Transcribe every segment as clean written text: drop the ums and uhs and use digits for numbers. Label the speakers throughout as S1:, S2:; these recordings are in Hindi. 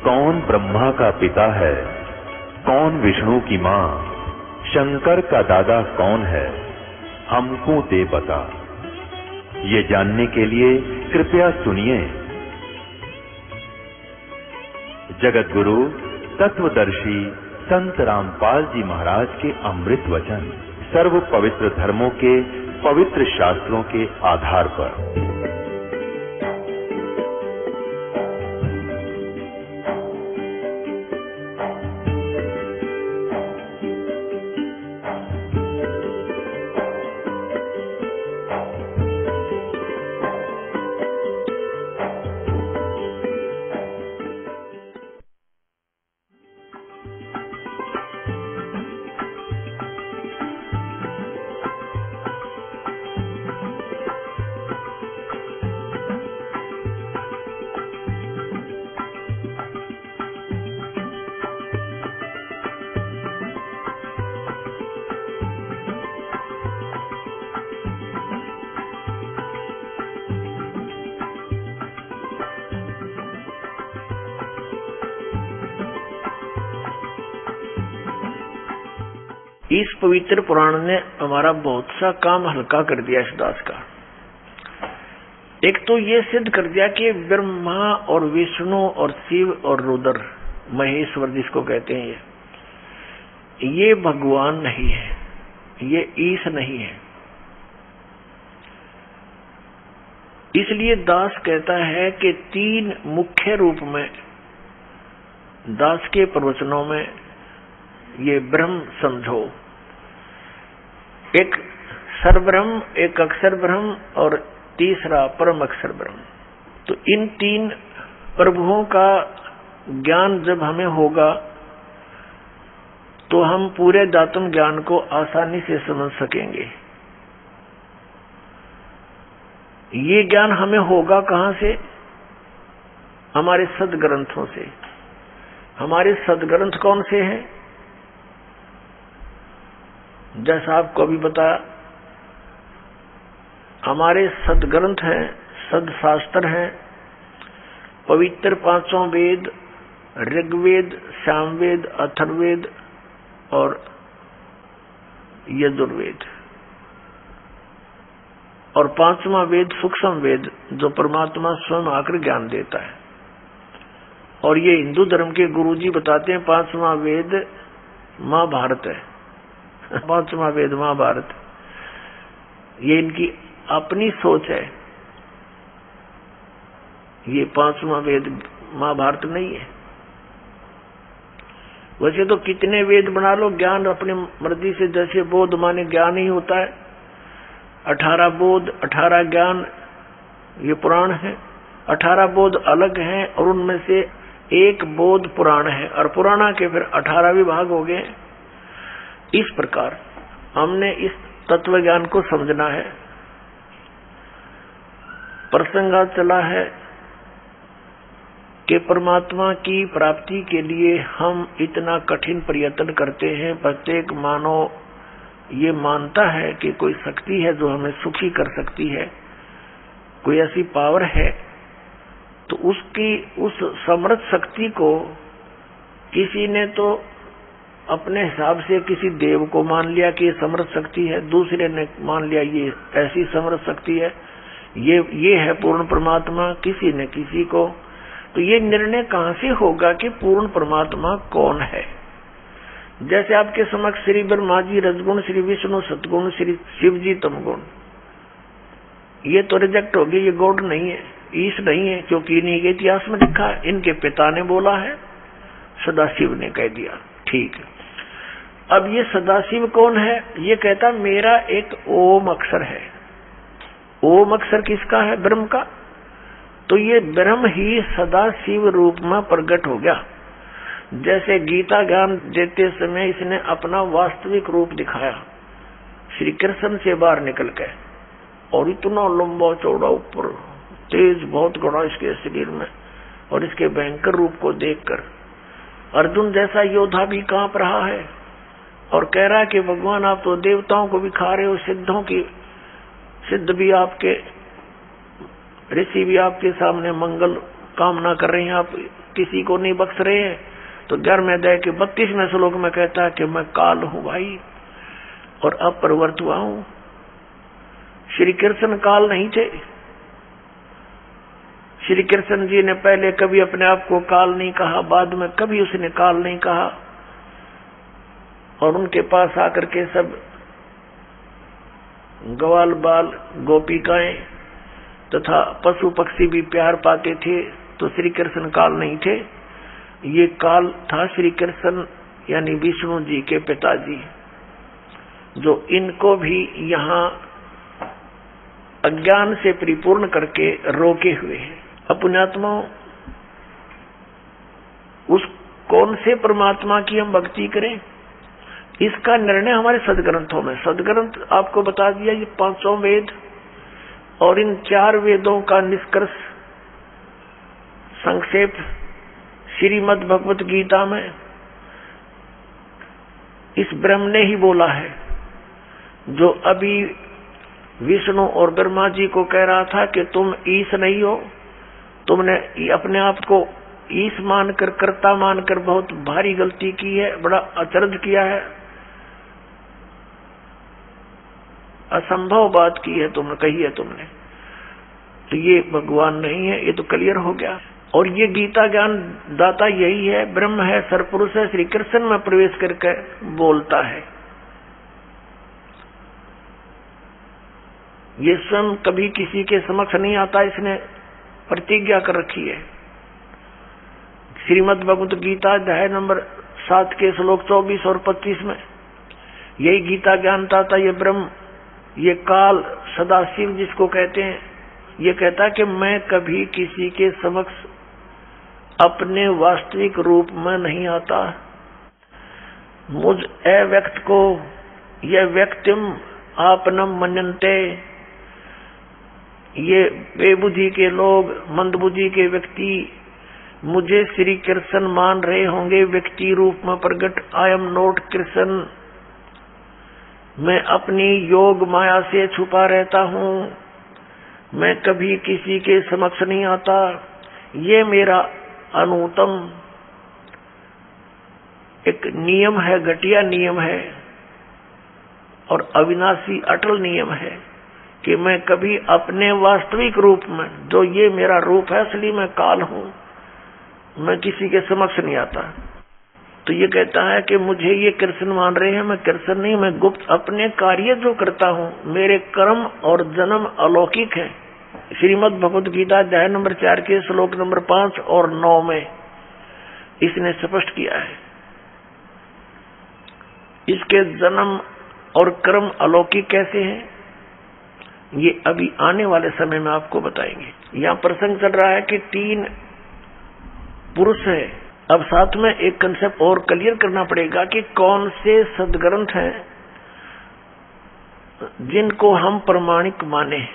S1: कौन ब्रह्मा का पिता है, कौन विष्णु की मां, शंकर का दादा कौन है, हमको दे बता। ये जानने के लिए कृपया सुनिए जगत गुरु तत्वदर्शी संत रामपाल जी महाराज के अमृत वचन सर्व पवित्र धर्मों के पवित्र शास्त्रों के आधार पर।
S2: इस पवित्र पुराण ने हमारा बहुत सा काम हल्का कर दिया इस दास का। एक तो ये सिद्ध कर दिया कि ब्रह्मा और विष्णु और शिव और रुद्र महेश्वर जिसको कहते हैं, ये भगवान नहीं है, ये ईश नहीं है। इसलिए दास कहता है कि तीन मुख्य रूप में दास के प्रवचनों में ये ब्रह्म समझो, एक सर्वब्रह्म, एक अक्षर ब्रह्म और तीसरा परम अक्षर ब्रह्म। तो इन तीन प्रभुओं का ज्ञान जब हमें होगा तो हम पूरे दातुम ज्ञान को आसानी से समझ सकेंगे। ये ज्ञान हमें होगा कहां से? हमारे सदग्रंथों से। हमारे सदग्रंथ कौन से हैं? जैसा आपको अभी बताया, हमारे सदग्रंथ हैं, सदशास्त्र हैं, पवित्र पांचों वेद, ऋग्वेद, सामवेद, अथर्ववेद और यजुर्वेद, और पांचवा वेद सूक्ष्म वेद जो परमात्मा स्वयं आकर ज्ञान देता है। और ये हिंदू धर्म के गुरुजी बताते हैं पांचवा वेद महाभारत है। पांचवा वेद महाभारत, ये इनकी अपनी सोच है। ये पांचवा वेद महाभारत नहीं है। वैसे तो कितने वेद बना लो, ज्ञान अपनी मर्जी से, जैसे बोध माने ज्ञान ही होता है। 18 बोध 18 ज्ञान ये पुराण है। 18 बोध अलग हैं और उनमें से एक बोध पुराण है, और पुराणा के फिर 18 विभाग हो गए। इस प्रकार हमने इस तत्व ज्ञान को समझना है। प्रसंग चला है कि परमात्मा की प्राप्ति के लिए हम इतना कठिन प्रयत्न करते हैं। प्रत्येक मानव ये मानता है कि कोई शक्ति है जो हमें सुखी कर सकती है, कोई ऐसी पावर है। तो उसकी उस समर्थ शक्ति को किसी ने तो अपने हिसाब से किसी देव को मान लिया कि ये समर्थ शक्ति है, दूसरे ने मान लिया ये ऐसी समर्थ शक्ति है, ये है पूर्ण परमात्मा, किसी ने किसी को। तो ये निर्णय कहां से होगा कि पूर्ण परमात्मा कौन है? जैसे आपके समक्ष श्री ब्रह्मा जी रजगुण, श्री विष्णु सतगुण, श्री शिव जी तमगुण, ये तो रिजेक्ट हो गई, ये गॉड नहीं है, ईश नहीं है, क्योंकि इन्हीं के इतिहास में लिखा है। इनके पिता ने बोला है, सदाशिव ने कह दिया। ठीक है, अब ये सदाशिव कौन है? ये कहता मेरा एक ओम अक्षर है। ओम अक्षर किसका है? ब्रह्म का। तो ये ब्रह्म ही सदाशिव रूप में प्रकट हो गया। जैसे गीता ज्ञान देते समय इसने अपना वास्तविक रूप दिखाया श्री कृष्ण से बाहर निकल के, और इतना लंबा चौड़ा ऊपर तेज बहुत बड़ा इसके शरीर में, और इसके भयंकर रूप को देखकर अर्जुन जैसा योद्धा भी कांप रहा है और कह रहा है कि भगवान आप तो देवताओं को भी खा रहे हो, सिद्धों की सिद्ध भी आपके, ऋषि भी आपके सामने मंगल कामना कर रहे हैं, आप किसी को नहीं बख्श रहे हैं। तो 11वें अध्याय के 32वें श्लोक में कहता है कि मैं काल हूं भाई और अब प्रवृत्त हुआ हूं। श्री कृष्ण काल नहीं थे। श्री कृष्ण जी ने पहले कभी अपने आप को काल नहीं कहा, बाद में कभी उसने काल नहीं कहा, और उनके पास आकर के सब ग्वाल बाल गोपिकाएं तथा पशु पक्षी भी प्यार पाते थे। तो श्री कृष्ण काल नहीं थे, ये काल था श्री कृष्ण यानी विष्णु जी के पिताजी, जो इनको भी यहाँ अज्ञान से परिपूर्ण करके रोके हुए हैं। पुण्यात्मा, उस कौन से परमात्मा की हम भक्ति करें, इसका निर्णय हमारे सदग्रंथों में। सदग्रंथ आपको बता दिया, ये 500 वेद और इन 4 वेदों का निष्कर्ष संक्षेप श्रीमद् भगवत गीता में इस ब्रह्म ने ही बोला है, जो अभी विष्णु और ब्रह्मा जी को कह रहा था कि तुम ईश नहीं हो, तुमने अपने आप को ईश मानकर, कर्ता मानकर बहुत भारी गलती की है, बड़ा अचरज किया है, असंभव बात की है, तुमने कही है तुमने, तो ये भगवान नहीं है। ये तो क्लियर हो गया। और ये गीता ज्ञान दाता यही है, ब्रह्म है, सरपुरुष है, श्री कृष्ण में प्रवेश करके बोलता है। ये स्वयं कभी किसी के समक्ष नहीं आता, इसने प्रतिज्ञा कर रखी है। श्रीमद् भगवत गीता अध्याय नंबर 7 के श्लोक 24 और 25 में यही गीता ज्ञानता था, ये ब्रह्म, ये काल, सदाशिव जिसको कहते हैं, ये कहता है कि मैं कभी किसी के समक्ष अपने वास्तविक रूप में नहीं आता। मुझ अव्यक्त को यह व्यक्तिम आपनम मन्यन्ते, ये बेबुद्धि के लोग, मंदबुद्धि के व्यक्ति मुझे श्री कृष्ण मान रहे होंगे व्यक्ति रूप में प्रकट। आई एम नॉट कृष्ण, मैं अपनी योग माया से छुपा रहता हूँ, मैं कभी किसी के समक्ष नहीं आता। ये मेरा अनुत्तम एक नियम है, घटिया नियम है और अविनाशी अटल नियम है कि मैं कभी अपने वास्तविक रूप में, जो ये मेरा रूप है असली, मैं काल हूं, मैं किसी के समक्ष नहीं आता। तो ये कहता है कि मुझे ये कृष्ण मान रहे हैं, मैं कृष्ण नहीं, मैं गुप्त अपने कार्य जो करता हूँ, मेरे कर्म और जन्म अलौकिक हैं। श्रीमद् भगवत गीता अध्याय नंबर 4 के श्लोक नंबर 5 और 9 में इसने स्पष्ट किया है। इसके जन्म और कर्म अलौकिक कैसे हैं, ये अभी आने वाले समय में आपको बताएंगे। यहाँ प्रसंग चल रहा है कि 3 पुरुष है। अब साथ में एक कंसेप्ट और क्लियर करना पड़ेगा कि कौन से सदग्रंथ हैं जिनको हम प्रमाणिक माने।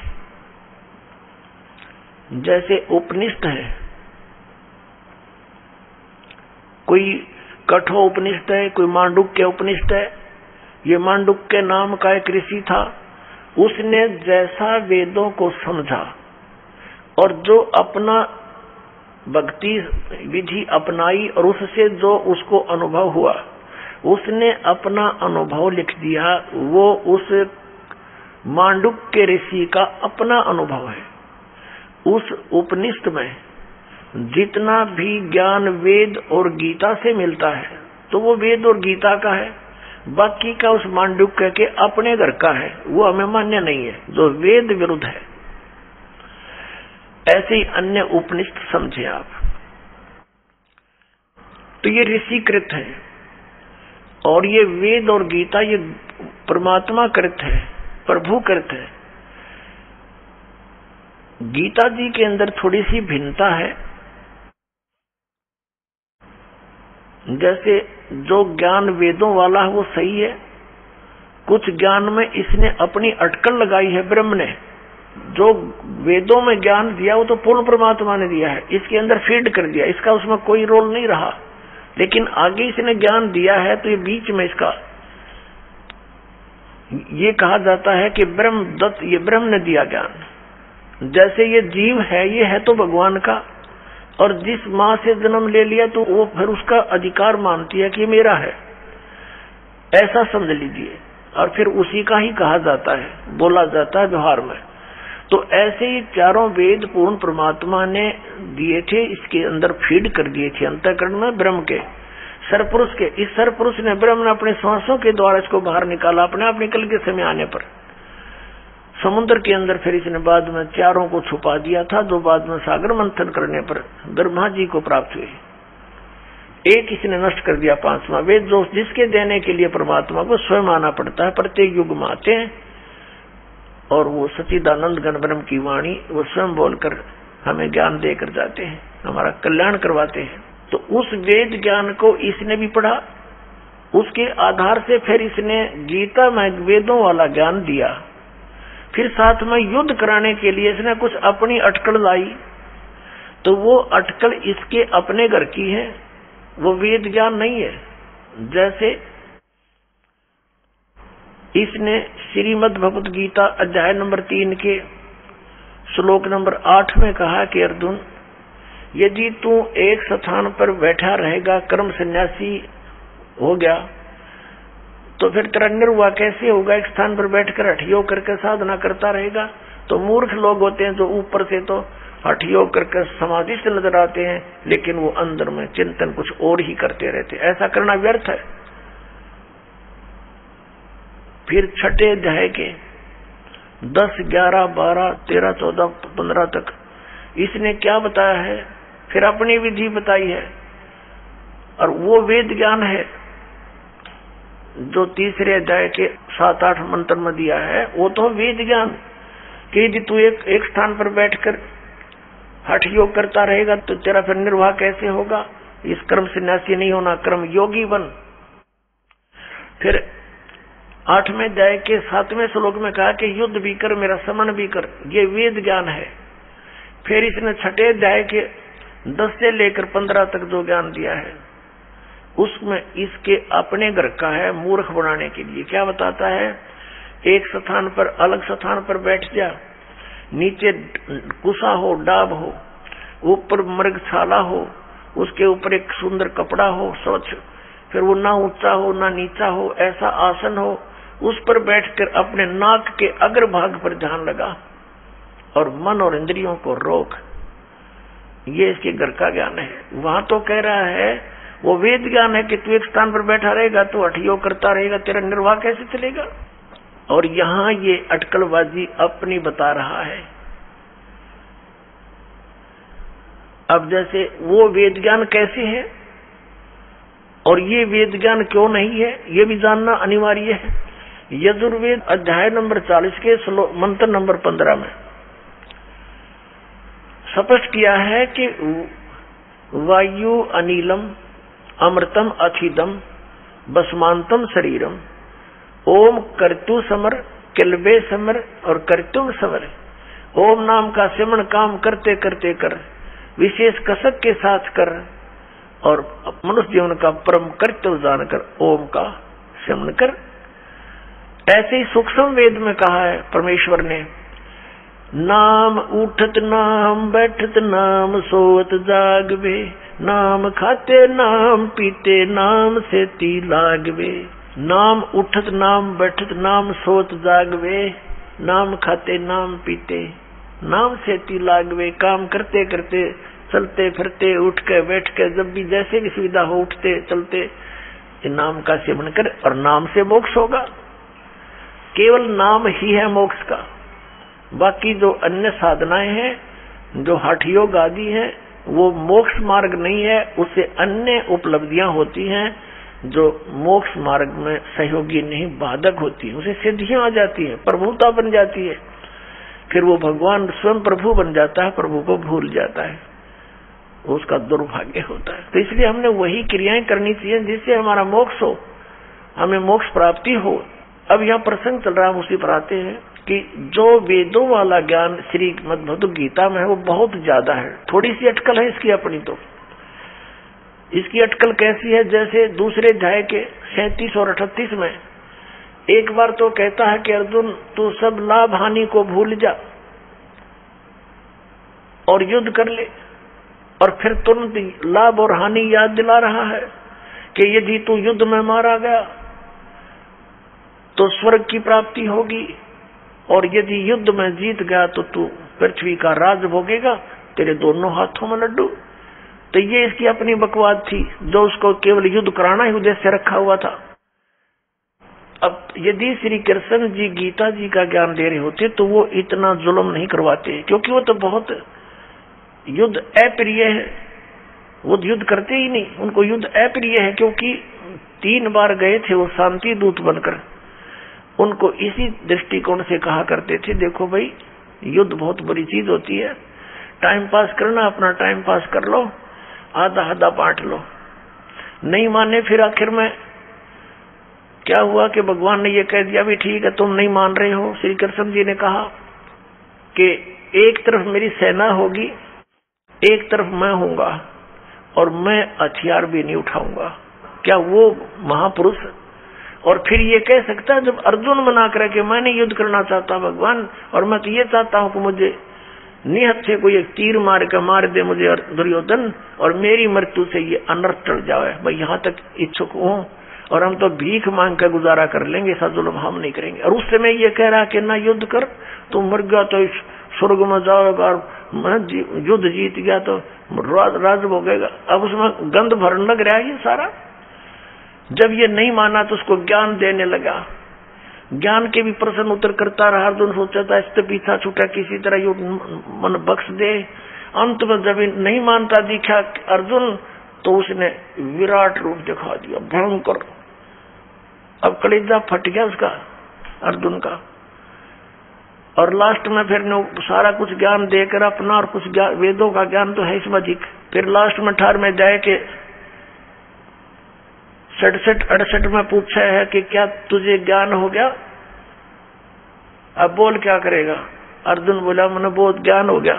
S2: जैसे उपनिषद है, कोई कठो उपनिषद है, कोई मांडुक्य उपनिषद है। ये मांडुक्य नाम का एक ऋषि था, उसने जैसा वेदों को समझा और जो अपना भक्ति विधि अपनाई और उससे जो उसको अनुभव हुआ, उसने अपना अनुभव लिख दिया। वो उस मांडुक्य ऋषि का अपना अनुभव है। उस उपनिषद में जितना भी ज्ञान वेद और गीता से मिलता है तो वो वेद और गीता का है, बाकी का उस मांडुक्य के अपने घर का है, वो हमें मान्य नहीं है, जो वेद विरुद्ध है। ऐसे ही अन्य उपनिषद समझे आप। तो ये ऋषि कृत है और ये वेद और गीता ये परमात्मा कृत है, प्रभु कृत है। गीता जी के अंदर थोड़ी सी भिन्नता है। जैसे जो ज्ञान वेदों वाला है वो सही है, कुछ ज्ञान में इसने अपनी अटकल लगाई है। ब्रह्म ने जो वेदों में ज्ञान दिया वो तो पूर्ण परमात्मा ने दिया है, इसके अंदर फीड कर दिया, इसका उसमें कोई रोल नहीं रहा। लेकिन आगे इसने ज्ञान दिया है तो ये बीच में इसका ये कहा जाता है कि ब्रह्म दत्त, ये ब्रह्म ने दिया ज्ञान। जैसे ये जीव है, ये है तो भगवान का, और जिस माँ से जन्म ले लिया तो वो फिर उसका अधिकार मानती है कि मेरा है, ऐसा समझ लीजिए, और फिर उसी का ही कहा जाता है, बोला जाता है व्यवहार में। तो ऐसे ही चारों वेद पूर्ण परमात्मा ने दिए थे, इसके अंदर फीड कर दिए थे अंतःकरण में ब्रह्म के, सरपुरुष के। इस सरपुरुष ने ब्रह्म ने अपने श्वासों के द्वारा इसको बाहर निकाला, अपने आप निकल के समय आने पर समुद्र के अंदर। फिर इसने बाद में चारों को छुपा दिया था, जो बाद में सागर मंथन करने पर ब्रह्मा जी को प्राप्त हुए। एक इसने नष्ट कर दिया, पांचवां वेद, जो जिसके देने के लिए परमात्मा को स्वयं आना पड़ता है, प्रत्येक युग में आते हैं, और वो सच्चिदानंद घन ब्रह्म की वाणी वो स्वयं बोलकर हमें ज्ञान देकर जाते हैं, हमारा कल्याण करवाते हैं। तो उस वेद ज्ञान को इसने भी पढ़ा, उसके आधार से फिर इसने गीता में वेदों वाला ज्ञान दिया। फिर साथ में युद्ध कराने के लिए इसने कुछ अपनी अटकल लाई, तो वो अटकल इसके अपने घर की है, वो वेद ज्ञान नहीं है। जैसे इसने श्रीमद् भगवत गीता अध्याय नंबर 3 के श्लोक नंबर 8 में कहा कि अर्जुन, यदि तू एक स्थान पर बैठा रहेगा, कर्म सन्यासी हो गया, तो फिर तेरा निर्वाह कैसे होगा? एक स्थान पर बैठकर हठ योग करके साधना करता रहेगा। तो मूर्ख लोग होते हैं जो ऊपर से तो हठ योग करके समाधि से नजर आते हैं, लेकिन वो अंदर में चिंतन कुछ और ही करते रहते। ऐसा करना व्यर्थ है। फिर छठे अध्याय के 10, 11, 12, 13, 14, 15 तक इसने क्या बताया है? फिर अपनी विधि बताई है, और वो वेद ज्ञान है जो तीसरे अध्याय के 7-8 मंत्र में दिया है। वो तो वेद ज्ञान कि यदि तू एक स्थान पर बैठकर हठ योग करता रहेगा तो तेरा फिर निर्वाह कैसे होगा? इस कर्म सन्यासी नहीं होना, कर्म योगी बन। फिर 8वें अध्याय के 7वें श्लोक में कहा कि युद्ध भी कर, मेरा समन भी कर, ये वेद ज्ञान है। फिर इसने छठे अध्याय के 10 से लेकर 15 तक जो ज्ञान दिया है, उसमें इसके अपने घर का है, मूर्ख बनाने के लिए। क्या बताता है? एक स्थान पर, अलग स्थान पर बैठ जा, नीचे कुसा हो, डाब हो, ऊपर मृगशाला हो, उसके ऊपर एक सुंदर कपड़ा हो स्वच्छ, फिर वो ना ऊंचा हो ना नीचा हो, ऐसा आसन हो, उस पर बैठकर अपने नाक के अग्रभाग पर ध्यान लगा और मन और इंद्रियों को रोक। ये इसके घर का ज्ञान है। वहां तो कह रहा है वो वेद ज्ञान है कि तू एक स्थान पर बैठा रहेगा तो हठ योग करता रहेगा, तेरा निर्वाह कैसे चलेगा? और यहाँ ये अटकलबाजी अपनी बता रहा है। अब जैसे वो वेद ज्ञान कैसे है और ये वेद ज्ञान क्यों नहीं है, ये भी जानना अनिवार्य है। यजुर्वेद अध्याय नंबर 40 के मंत्र नंबर 15 में स्पष्ट किया है कि वायु अनिलम अमृतम अथिदम बसमांतम शरीरम ओम कर्तु समर किलबे समर और कर्तुम समर। ओम नाम का सिमरण काम करते करते कर, विशेष कसक के साथ कर, और मनुष्य जीवन का परम कर्तव्य जानकर ओम का सिमरण कर। ऐसे ही सूक्ष्म वेद में कहा है परमेश्वर ने, नाम उठत नाम बैठत नाम सोवत जागवे, नाम खाते नाम पीते नाम से ती लागवे। नाम उठत नाम बैठत नाम सोत जागवे, नाम खाते नाम पीते नाम से ती लागवे। काम करते करते, चलते फिरते, उठ के बैठ के, जब भी जैसे भी सुविधा हो, उठते चलते नाम का सेवन कर, और नाम से मोक्ष होगा। केवल नाम ही है मोक्ष का। बाकी जो अन्य साधनाएं हैं, जो हठ योग आदि हैं, वो मोक्ष मार्ग नहीं है। उससे अन्य उपलब्धियां होती हैं जो मोक्ष मार्ग में सहयोगी नहीं, बाधक होती है। उसे सिद्धियां आ जाती है, प्रभुता बन जाती है, फिर वो भगवान स्वयं प्रभु बन जाता है, प्रभु को भूल जाता है, उसका दुर्भाग्य होता है। तो इसलिए हमने वही क्रियाएं करनी चाहिए जिससे हमारा मोक्ष हो, हमें मोक्ष प्राप्ति हो। अब यहाँ प्रसंग चल रहा है, उसी पर आते हैं कि जो वेदों वाला ज्ञान श्रीमद् भगवत गीता में है वो बहुत ज्यादा है। थोड़ी सी अटकल है इसकी अपनी। तो इसकी अटकल कैसी है? जैसे दूसरे अध्याय के 37 और 38 में एक बार तो कहता है कि अर्जुन तू सब लाभ हानि को भूल जा और युद्ध कर ले, और फिर तुरंत लाभ और हानि याद दिला रहा है कि यदि तू युद्ध में मारा गया तो स्वर्ग की प्राप्ति होगी, और यदि युद्ध में जीत गया तो तू पृथ्वी का राज भोगेगा, तेरे दोनों हाथों में लड्डू। तो ये इसकी अपनी बकवाद थी, जो उसको केवल युद्ध कराना ही उद्देश्य रखा हुआ था। अब यदि श्री कृष्ण जी गीता जी का ज्ञान दे रहे होते तो वो इतना जुल्म नहीं करवाते, क्योंकि वो तो बहुत युद्ध अप्रिय है, वो युद्ध करते ही नहीं, उनको युद्ध अप्रिय है। क्योंकि 3 बार गए थे वो शांति दूत बनकर, उनको इसी दृष्टिकोण से कहा करते थे, देखो भाई युद्ध बहुत बड़ी चीज होती है, टाइम पास करना, अपना टाइम पास कर लो, आधा आधा बांट लो। नहीं माने, फिर आखिर में क्या हुआ कि भगवान ने ये कह दिया भी ठीक है तुम नहीं मान रहे हो। श्री कृष्ण जी ने कहा कि एक तरफ मेरी सेना होगी, एक तरफ मैं हूंगा, और मैं हथियार भी नहीं उठाऊंगा। क्या वो महापुरुष और फिर ये कह सकता है, जब अर्जुन मना करे कि मैं नहीं युद्ध करना चाहता भगवान, और मैं तो ये चाहता हूं कि मुझे निहत से कोई एक तीर मार कर मार दे मुझे दुर्योधन, और मेरी मृत्यु से ये अनर्थ टल जाए, मैं यहाँ तक इच्छुक हूँ, और हम तो भीख मांग कर गुजारा कर लेंगे, ऐसा जुल्म हम नहीं करेंगे। और उस समय ये कह रहा कि ना युद्ध कर, तू मर गया तो स्वर्ग में जाएगा, और युद्ध जीत गया तो राज भोगेगा। अब उसमें गंध भरने लग रहा है ये सारा। जब ये नहीं माना तो उसको ज्ञान देने लगा, ज्ञान के भी प्रश्न उत्तर करता रहा। अर्जुन सोचा था इससे पीछा छूटा, किसी तरह युद्ध मन बख्श दे। अंत में जब नहीं मानता दिखा अर्जुन, तो उसने विराट रूप दिखा दिया, भयंकर। अब कलेजा फट गया उसका, अर्जुन का। और लास्ट में फिर सारा कुछ ज्ञान देकर अपना, और कुछ वेदों का ज्ञान तो है इसमें अधिक। फिर लास्ट में 18 में जाए के 67-68 में पूछा है कि क्या तुझे ज्ञान हो गया, अब बोल क्या करेगा। अर्जुन बोला मैंने बहुत ज्ञान हो गया,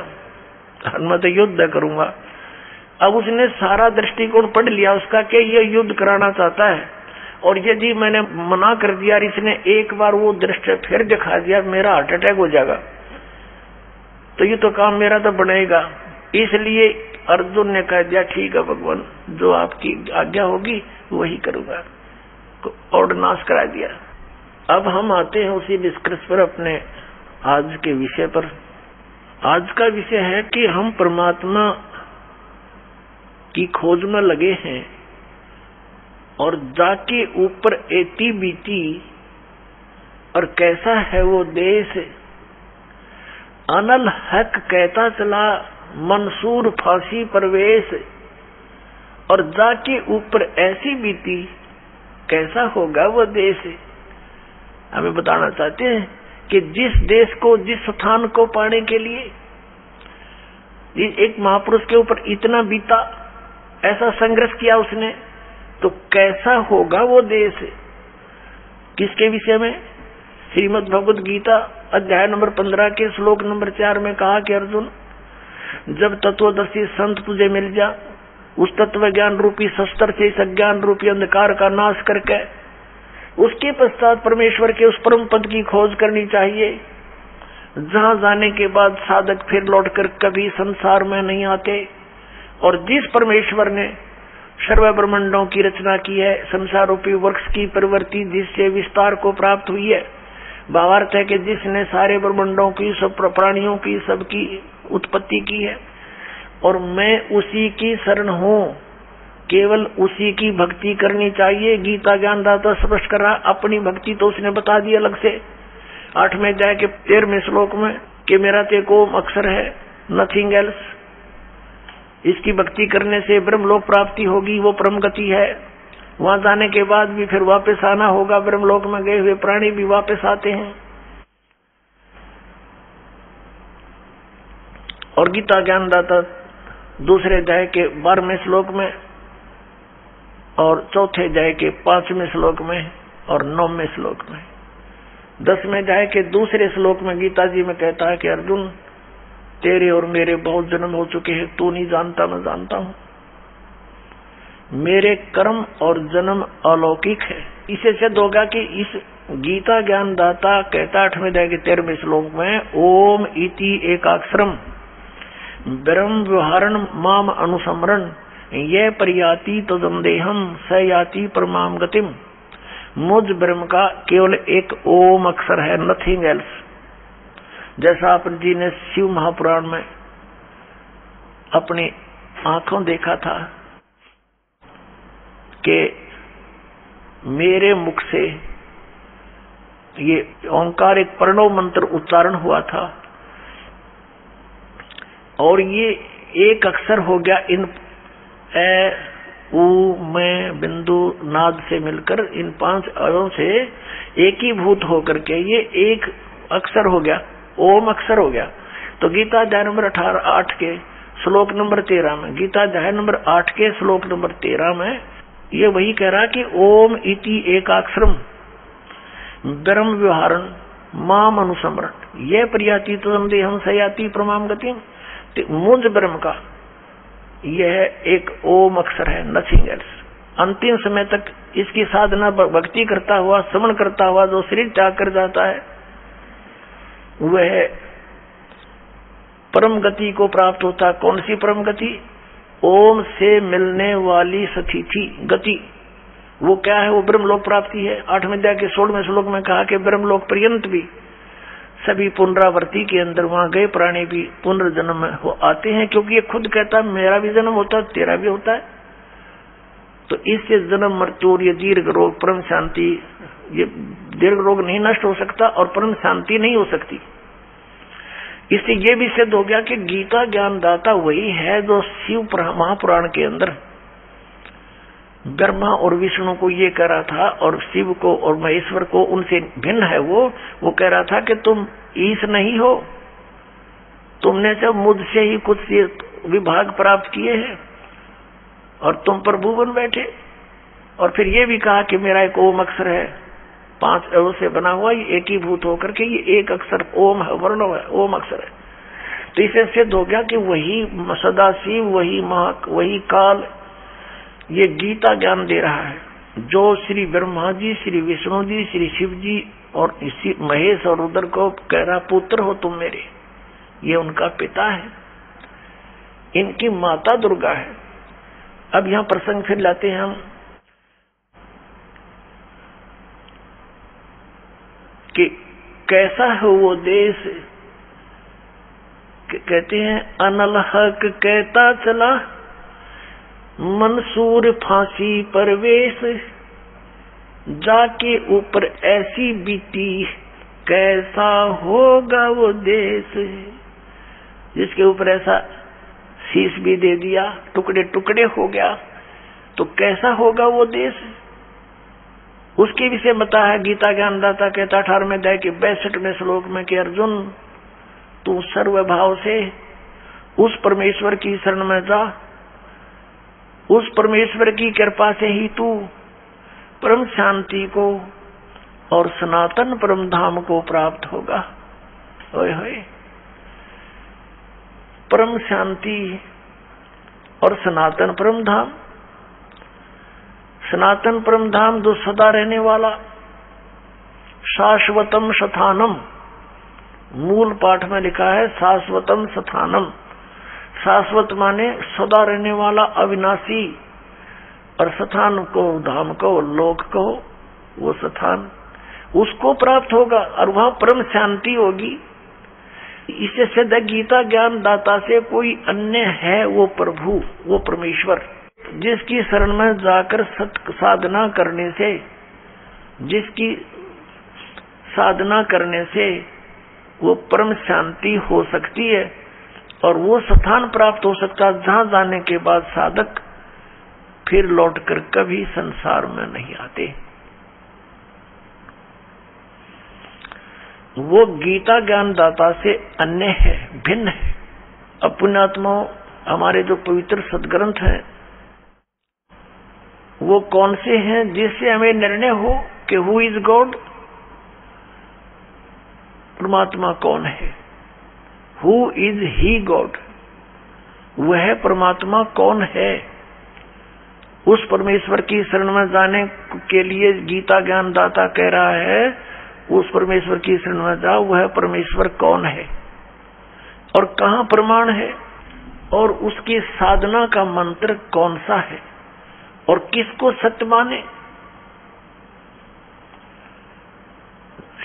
S2: मैं तो युद्ध करूंगा। अब उसने सारा दृष्टिकोण पढ़ लिया उसका कि ये युद्ध कराना चाहता है, और यदि मैंने मना कर दिया, इसने एक बार वो दृष्टि फिर दिखा दिया, मेरा हार्ट अटैक हो जाएगा, तो ये तो काम मेरा तो बनेगा। इसलिए अर्जुन ने कह दिया ठीक है भगवान, जो आपकी आज्ञा होगी वही करूंगा, और नाश करा दिया। अब हम आते हैं उसी निष्कर्ष पर, अपने आज के विषय पर। आज का विषय है कि हम परमात्मा की खोज में लगे हैं, और जाके ऊपर एती बीती, और कैसा है वो देश, अनल हक कहता चला मंसूर फांसी परवेश, और जाके ऊपर ऐसी बीती, कैसा होगा वो देश। हमें बताना चाहते हैं कि जिस देश को, जिस स्थान को पाने के लिए एक महापुरुष के ऊपर इतना बीता, ऐसा संघर्ष किया उसने, तो कैसा होगा वो देश। किसके विषय में? श्रीमद् भगवद गीता अध्याय नंबर 15 के श्लोक नंबर 4 में कहा कि अर्जुन, जब तत्वदर्शी संत तुझे मिल जा, उस तत्व ज्ञान रूपी शस्त्र से इस अज्ञान रूपी अंधकार का नाश करके उसके पश्चात परमेश्वर के उस परम पद की खोज करनी चाहिए, जहां जाने के बाद साधक फिर लौटकर कभी संसार में नहीं आते। और जिस परमेश्वर ने सर्व ब्रह्मांडों की रचना की है, संसार रूपी वृक्ष की प्रवृत्ति जिससे विस्तार को प्राप्त हुई है, भावार्थ है कि जिसने सारे ब्रह्मांडों की, सब प्राणियों की, सबकी उत्पत्ति की है, और मैं उसी की शरण हूँ, केवल उसी की भक्ति करनी चाहिए। गीता ज्ञानदाता स्पष्ट कर रहा, अपनी भक्ति तो उसने बता दी अलग से 8वें अध्याय के 13वें श्लोक में कि मेरा ते को अक्षर है, नथिंग एल्स। इसकी भक्ति करने से ब्रह्मलोक प्राप्ति होगी, वो परम गति है। वहां जाने के बाद भी फिर वापस आना होगा, ब्रह्मलोक में गए हुए प्राणी भी वापस आते हैं। और गीता ज्ञानदाता 2 अध्याय के 12वें श्लोक में, और 4 अध्याय के 5वें श्लोक में, और 9वें श्लोक में, 10वें अध्याय के 2 श्लोक में गीता जी में कहता है कि अर्जुन, तेरे और मेरे बहुत जन्म हो चुके हैं, तू नहीं जानता, मैं जानता हूं। मेरे कर्म और जन्म अलौकिक है। इसे सिद्ध होगा कि इस गीता ज्ञानदाता कहता 8वें अध्याय के 13वें श्लोक में, ओम इति एकाक्षरम, ब्रह्म व्यवहारण माम अनुसमरण ये परियाति तदंदेहम स याति परमाम गतिम। मुझ ब्रह्म का केवल एक ओम अक्षर है, नथिंग एल्स। जैसा आप जी ने शिव महापुराण में अपनी आंखों देखा था कि मेरे मुख से ये ओंकार एक प्रणव मंत्र उच्चारण हुआ था और ये एक अक्षर हो गया इन ए उ में बिंदु नाद से मिलकर इन 5 अयों से एकीभूत होकर के ये एक अक्षर हो गया, ओम अक्षर हो गया। तो गीता अध्याय नंबर 8 के श्लोक नंबर 13 में, गीता अध्याय नंबर 8 के श्लोक नंबर 13 में ये वही कह रहा कि ओम इति एकाक्षरम ब्रह्म व्यवहारण माम अनुसमरण ये प्रियाति तदंदेहम स याति परमाम गतिम। मुझ ब्रह्म का यह एक ओम अक्षर है, नथिंग एल्स। अंतिम समय तक इसकी साधना भक्ति करता हुआ, श्रवण करता हुआ जो शरीर त्याग कर जाता है वह परम गति को प्राप्त होता। कौन सी परम गति? ओम से मिलने वाली स्थिति गति। वो क्या है? वो ब्रह्मलोक प्राप्ति है। 8वें अध्याय के 16वें श्लोक में कहा कि ब्रह्मलोक पर्यंत भी सभी पुनरावृत्ति के अंदर वहां गए प्राणी भी पुनर्जन्म हो आते हैं, क्योंकि ये खुद कहता है मेरा भी जन्म होता है, तेरा भी होता है। तो इससे जन्म मृत्यु और ये दीर्घ रोग परम शांति, ये दीर्घ रोग नहीं नष्ट हो सकता और परम शांति नहीं हो सकती। इससे ये भी सिद्ध हो गया कि गीता ज्ञानदाता वही है जो शिव महापुराण के अंदर ब्रह्मा और विष्णु को ये कह रहा था और शिव को और महेश्वर को उनसे भिन्न है। वो कह रहा था कि तुम ईश नहीं हो, तुमने सब मुझसे ही कुछ विभाग प्राप्त किए हैं और तुम प्रभु बन बैठे। और फिर ये भी कहा कि मेरा एक ओम अक्षर है, 5 अक्षर से बना हुआ, ये एकीभूत होकर के ये एक अक्षर ओम है, वर्ण है, ओम अक्षर है। तो इसे सिद्ध हो गया कि वही सदाशिव, वही काल ये गीता ज्ञान दे रहा है, जो श्री ब्रह्मा जी, श्री विष्णु जी, श्री शिव जी और इसी महेश और रुद्र को कह रहा पुत्र हो तुम मेरे। ये उनका पिता है, इनकी माता दुर्गा है। अब यहाँ प्रसंग फिर लाते हैं हम कि कैसा है वो देश। कहते हैं अनल हक कहता चला मंसूर फांसी परवेश, जाके ऊपर ऐसी बीती कैसा होगा वो देश। जिसके ऊपर ऐसा शीश भी दे दिया, टुकड़े टुकड़े हो गया, तो कैसा होगा वो देश। उसके विषय बता है गीता ज्ञानदाता कहता 18वें अध्याय के 62वें श्लोक में कि अर्जुन तू सर्वभाव से उस परमेश्वर की शरण में जा, उस परमेश्वर की कृपा से ही तू परम शांति को और सनातन परम धाम को प्राप्त होगा। ओए होए, परम शांति और सनातन परम धाम। सनातन परम धाम जो सदा रहने वाला, शाश्वतम स्थानम, मूल पाठ में लिखा है शाश्वतम स्थानम। शाश्वत माने सदा रहने वाला, अविनाशी, और स्थान को, धाम को, लोक को, वो स्थान उसको प्राप्त होगा और वहां परम शांति होगी। इससे सिद्ध गीता ज्ञान दाता से कोई अन्य है वो प्रभु, वो परमेश्वर, जिसकी शरण में जाकर साधना करने से, जिसकी साधना करने से वो परम शांति हो सकती है और वो स्थान प्राप्त हो सकता है जहां जाने के बाद साधक फिर लौटकर कभी संसार में नहीं आते। वो गीता ज्ञान दाता से अन्य है, भिन्न है। अब पुण्यात्माओं, हमारे जो पवित्र सदग्रंथ हैं वो कौन से हैं जिससे हमें निर्णय हो कि हु इज गॉड, परमात्मा कौन है, हु इज ही गॉड, वह परमात्मा कौन है। उस परमेश्वर की शरण में जाने के लिए गीता ज्ञान दाता कह रहा है उस परमेश्वर की शरण में जाओ, वह परमेश्वर कौन है और कहाँ प्रमाण है। और उसके साधना का मंत्र कौन सा है और किसको सत्य माने।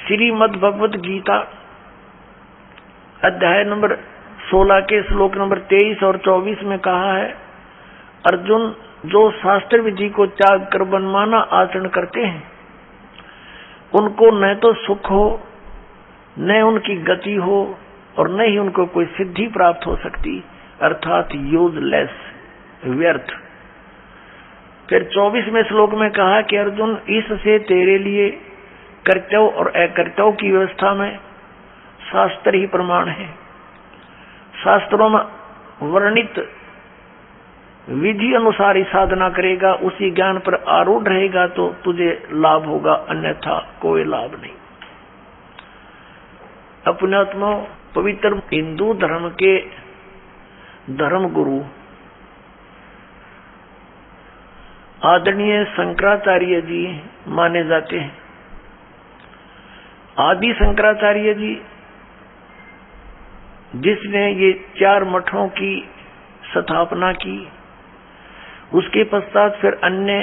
S2: श्रीमद् भगवत गीता अध्याय नंबर 16 के श्लोक नंबर 23 और 24 में कहा है, अर्जुन, जो शास्त्र विधि को त्याग कर मनमाना आचरण करते हैं उनको न तो सुख हो, न उनकी गति हो और न ही उनको कोई सिद्धि प्राप्त हो सकती, अर्थात यूजलेस, व्यर्थ। फिर 24वें श्लोक में कहा कि अर्जुन, इससे तेरे लिए कर्तव्य और अकर्तव्य की व्यवस्था में शास्त्र ही प्रमाण है। शास्त्रों में वर्णित विधि अनुसार ही साधना करेगा, उसी ज्ञान पर आरूढ़ रहेगा तो तुझे लाभ होगा, अन्यथा कोई लाभ नहीं। अपने आत्मा पवित्र हिंदू धर्म के धर्म गुरु आदरणीय शंकराचार्य जी माने जाते हैं। आदि शंकराचार्य जी, जिसने ये 4 मठों की स्थापना की, उसके पश्चात फिर अन्य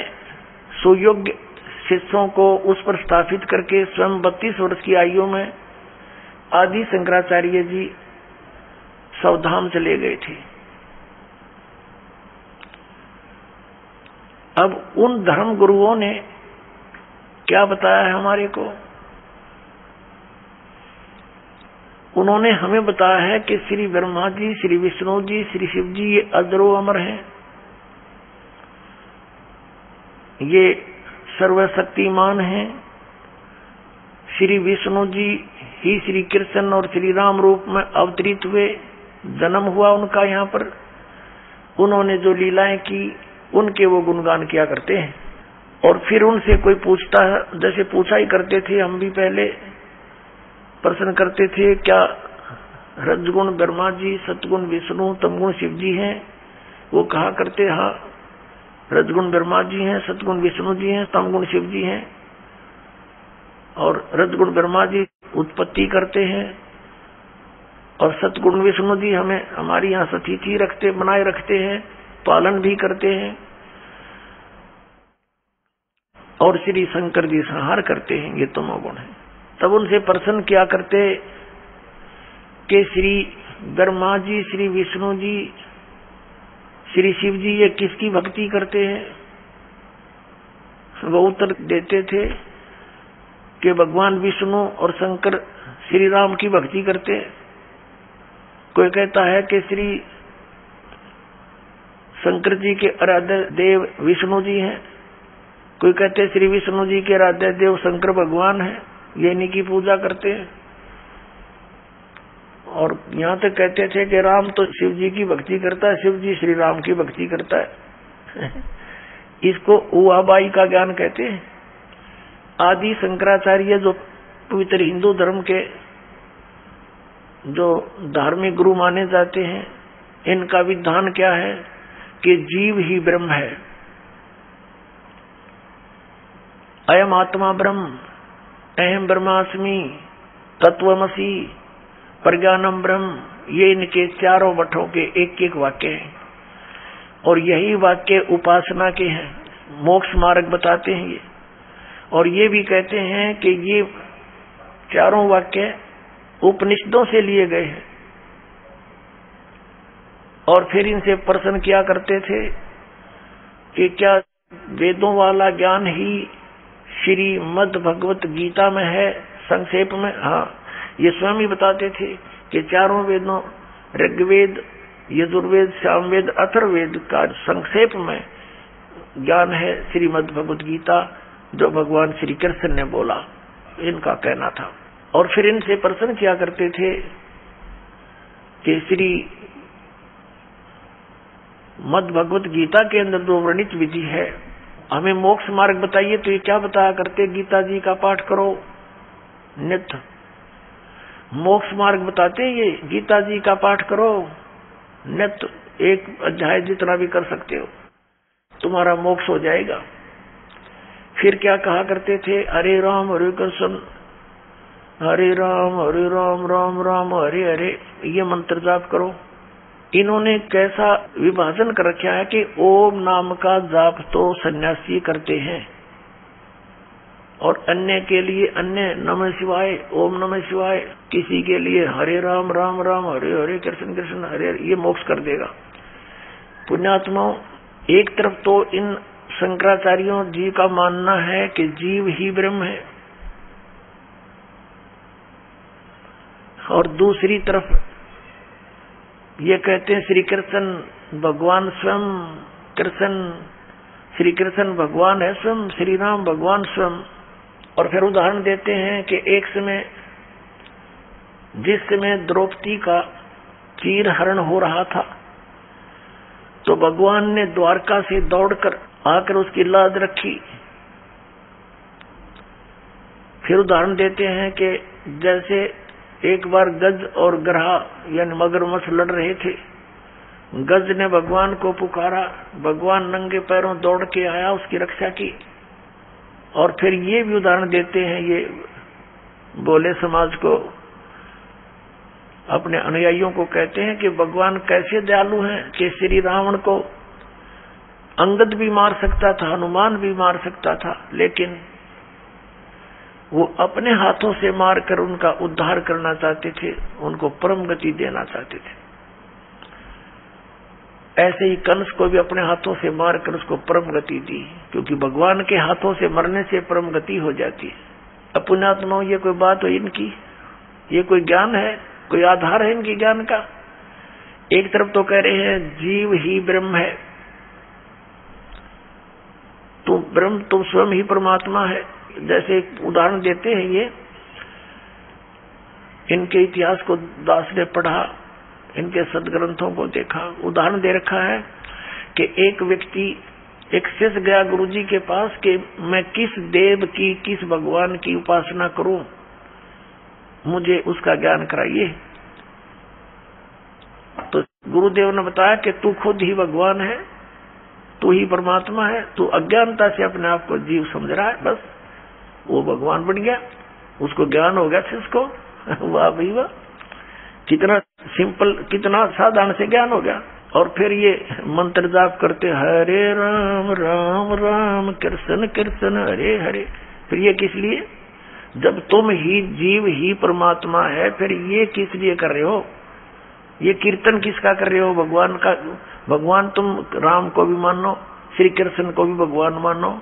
S2: सुयोग्य शिष्यों को उस पर स्थापित करके स्वयं 32 वर्ष की आयु में आदि शंकराचार्य जी सवधाम चले गए थे। अब उन धर्म गुरुओं ने क्या बताया है हमारे को? उन्होंने हमें बताया है कि श्री ब्रह्मा जी, श्री विष्णु जी, श्री शिव जी ये अजरो अमर हैं, ये सर्वशक्तिमान हैं। श्री विष्णु जी ही श्री कृष्ण और श्री राम रूप में अवतरित हुए, जन्म हुआ उनका यहाँ पर, उन्होंने जो लीलाएं की उनके वो गुणगान किया करते हैं। और फिर उनसे कोई पूछता है, जैसे पूछा ही करते थे हम भी पहले, प्रश्न करते थे, क्या रजगुण ब्रह्मा जी, सतगुण विष्णु, तमगुण शिव जी हैं? वो कहा करते, हाँ रजगुण ब्रह्मा जी हैं, सतगुण विष्णु जी हैं, तमगुण शिव जी हैं। और रजगुण ब्रह्मा जी उत्पत्ति करते हैं और सतगुण विष्णु जी हमें हमारी यहाँ सतिथि रखते, बनाए रखते हैं, पालन भी करते हैं। और श्री शंकर जी संहार करते हैं, ये तमोगुण है। तब उनसे प्रश्न किया करते कि श्री ब्रह्मा जी, श्री विष्णु जी, श्री शिव जी ये किसकी भक्ति करते हैं? वो उत्तर देते थे कि भगवान विष्णु और शंकर श्री राम की भक्ति करते हैं। कोई कहता है कि श्री शंकर जी के आराध्य देव विष्णु जी हैं, कोई कहते हैं श्री विष्णु जी के आराध्य देव शंकर भगवान हैं, ये इन्हीं की पूजा करते हैं। और यहाँ तक कहते थे कि राम तो शिव जी की भक्ति करता है, शिव जी श्री राम की भक्ति करता है। इसको उहाबाई का ज्ञान कहते हैं। आदि शंकराचार्य जो पवित्र हिंदू धर्म के जो धार्मिक गुरु माने जाते हैं, इनका विधान क्या है कि जीव ही ब्रह्म है, अयम आत्मा ब्रह्म, अहम ब्रह्मास्मि, तत्वमसि, प्रज्ञानम ब्रह्म, ये इनके 4 मठों के एक वाक्य हैं। और यही वाक्य उपासना के हैं, मोक्ष मार्ग बताते हैं ये। और ये भी कहते हैं कि ये 4 वाक्य उपनिषदों से लिए गए हैं। और फिर इनसे प्रश्न किया करते थे कि क्या वेदों वाला ज्ञान ही श्रीमद् भगवत गीता में है? संक्षेप में हाँ, ये स्वयं ही बताते थे कि 4 वेदों, ऋग्वेद, यजुर्वेद, सामवेद, अथर्ववेद का संक्षेप में ज्ञान है श्रीमद् भगवत गीता, जो भगवान श्री कृष्ण ने बोला, इनका कहना था। और फिर इनसे प्रश्न किया करते थे कि श्री मद् भगवत गीता के अंदर जो वर्णित विधि है, हमें मोक्ष मार्ग बताइए। तो ये क्या बताया करते, गीता जी का पाठ करो नित्य, मोक्ष मार्ग बताते हैं ये, गीता जी का पाठ करो नित्य, 1 अध्याय जितना भी कर सकते हो तुम्हारा मोक्ष हो जाएगा। फिर क्या कहा करते थे, हरे राम हरे कृष्ण, हरे राम राम राम हरे हरे, ये मंत्र जाप करो, इन्होंने कैसा विभाजन कर रखा है कि ओम नाम का जाप तो सन्यासी करते हैं और अन्य के लिए अन्य नमः शिवाय, ओम नमः शिवाय, किसी के लिए हरे राम राम राम हरे हरे कृष्ण कृष्ण हरे हरे, ये मोक्ष कर देगा। पुण्यात्माओं, एक तरफ तो इन शंकराचार्यों जी का मानना है कि जीव ही ब्रह्म है, और दूसरी तरफ ये कहते हैं श्री कृष्ण भगवान स्वयं, कृष्ण श्री कृष्ण भगवान है स्वयं, श्री राम भगवान स्वयं। और फिर उदाहरण देते हैं कि एक समय जिस समय द्रौपदी का चीर हरण हो रहा था तो भगवान ने द्वारका से दौड़कर आकर उसकी लाज रखी। फिर उदाहरण देते हैं कि जैसे एक बार गज और ग्रहा यानी मगरमच्छ लड़ रहे थे, गज ने भगवान को पुकारा, भगवान नंगे पैरों दौड़ के आया, उसकी रक्षा की। और फिर ये भी उदाहरण देते हैं, ये बोले समाज को, अपने अनुयायियों को कहते हैं कि भगवान कैसे दयालु हैं कि श्री रावण को अंगद भी मार सकता था, हनुमान भी मार सकता था, लेकिन वो अपने हाथों से मारकर उनका उद्धार करना चाहते थे, उनको परम गति देना चाहते थे। ऐसे ही कंस को भी अपने हाथों से मारकर उसको परम गति दी, क्योंकि भगवान के हाथों से मरने से परम गति हो जाती है। अब पुण्यात्माओं, ये कोई बात हो इनकी, ये कोई ज्ञान है, कोई आधार है इनकी ज्ञान का? एक तरफ तो कह रहे हैं जीव ही ब्रह्म है, तुम ब्रह्म, तुम स्वयं ही परमात्मा है। जैसे एक उदाहरण देते हैं, ये इनके इतिहास को दास ने पढ़ा, इनके सदग्रंथों को देखा, उदाहरण दे रखा है कि एक व्यक्ति, एक शिष्य गया गुरुजी के पास कि मैं किस देव की, किस भगवान की उपासना करूं, मुझे उसका ज्ञान कराइए। तो गुरुदेव ने बताया कि तू खुद ही भगवान है, तू ही परमात्मा है, तू अज्ञानता से अपने आप को जीव समझ रहा है, बस वो भगवान बन गया, उसको ज्ञान हो गया शिष्य को। वाह भाई वाह, कितना सिंपल, कितना साधारण से ज्ञान हो गया। और फिर ये मंत्र जाप करते, हरे राम राम राम कृष्ण कृष्ण हरे हरे। फिर ये किस लिए? जब तुम ही जीव ही परमात्मा है, फिर ये किस लिए कर रहे हो? ये कीर्तन किसका कर रहे हो? भगवान का। भगवान तुम राम को भी मानो, श्री कृष्ण को भी भगवान मानो,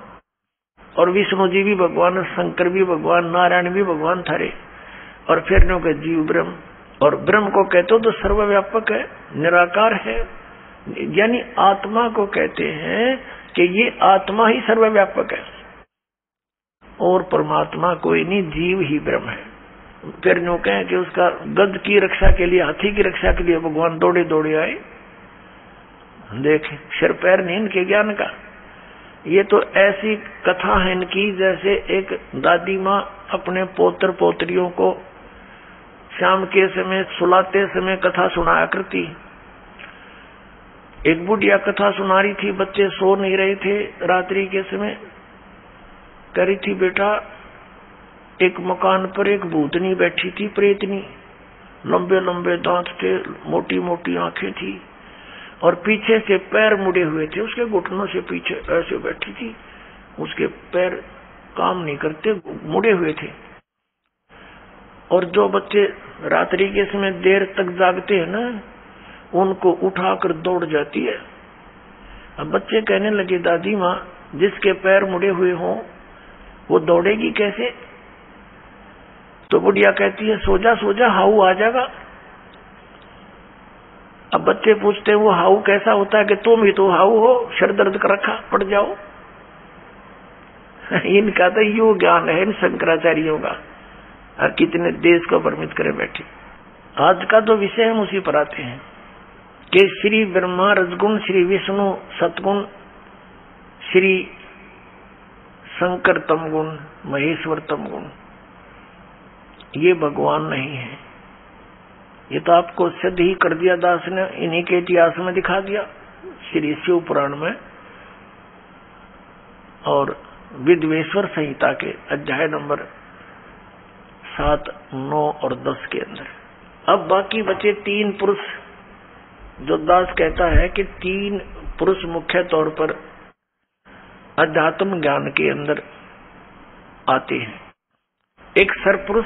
S2: और विष्णु जी भी भगवान, शंकर भी भगवान, नारायण भी भगवान थारे। और फिर नो के जीव ब्रह्म, और ब्रह्म को कहते हो तो सर्वव्यापक है, निराकार है, यानी आत्मा को कहते हैं कि ये आत्मा ही सर्वव्यापक है और परमात्मा कोई नहीं, जीव ही ब्रह्म है। फिर नो कहें कि उसका गद की रक्षा के लिए, हाथी की रक्षा के लिए भगवान दौड़े दौड़े आए। देखे सिर पैर नहीं इनके ज्ञान का। ये तो ऐसी कथा है इनकी, जैसे एक दादी माँ अपने पोत्र पोत्रियों को शाम के समय सुलाते समय कथा सुनाया करती। एक बुढ़िया कथा सुना रही थी, बच्चे सो नहीं रहे थे रात्रि के समय। कह रही थी, बेटा एक मकान पर एक भूतनी बैठी थी, प्रेतनी, लंबे लंबे दांत थे, मोटी मोटी आंखें थी और पीछे से पैर मुड़े हुए थे, उसके घुटनों से पीछे ऐसे बैठी थी, उसके पैर काम नहीं करते, मुड़े हुए थे। और जो बच्चे रात्रि के समय देर तक जागते हैं ना, उनको उठाकर दौड़ जाती है। अब बच्चे कहने लगे, दादी माँ जिसके पैर मुड़े हुए हों वो दौड़ेगी कैसे? तो बुढ़िया कहती है, सो जा हाउ आ जाएगा। अब बच्चे पूछते हैं, वो हाउ कैसा होता है? कि तुम ही तो हाउ हो, सर दर्द कर रखा, पड़ जाओ। इनका तो यो ज्ञान है इन शंकराचार्यों का, और कितने देश को भ्रमित करे बैठे। आज का तो विषय हम उसी पर आते हैं कि श्री ब्रह्मा रजगुण, श्री विष्णु सतगुण, श्री शंकर तमगुण, महेश्वर तमगुण, ये भगवान नहीं है। ये तो आपको सिद्ध ही कर दिया दास ने, इन्हीं के इतिहास में दिखा दिया, श्री शिव पुराण में और विद्वेश्वर संहिता के अध्याय नंबर 7, 9 और 10 के अंदर। अब बाकी बचे 3 पुरुष जो दास कहता है कि 3 पुरुष मुख्य तौर पर अध्यात्म ज्ञान के अंदर आते हैं, एक सरपुरुष,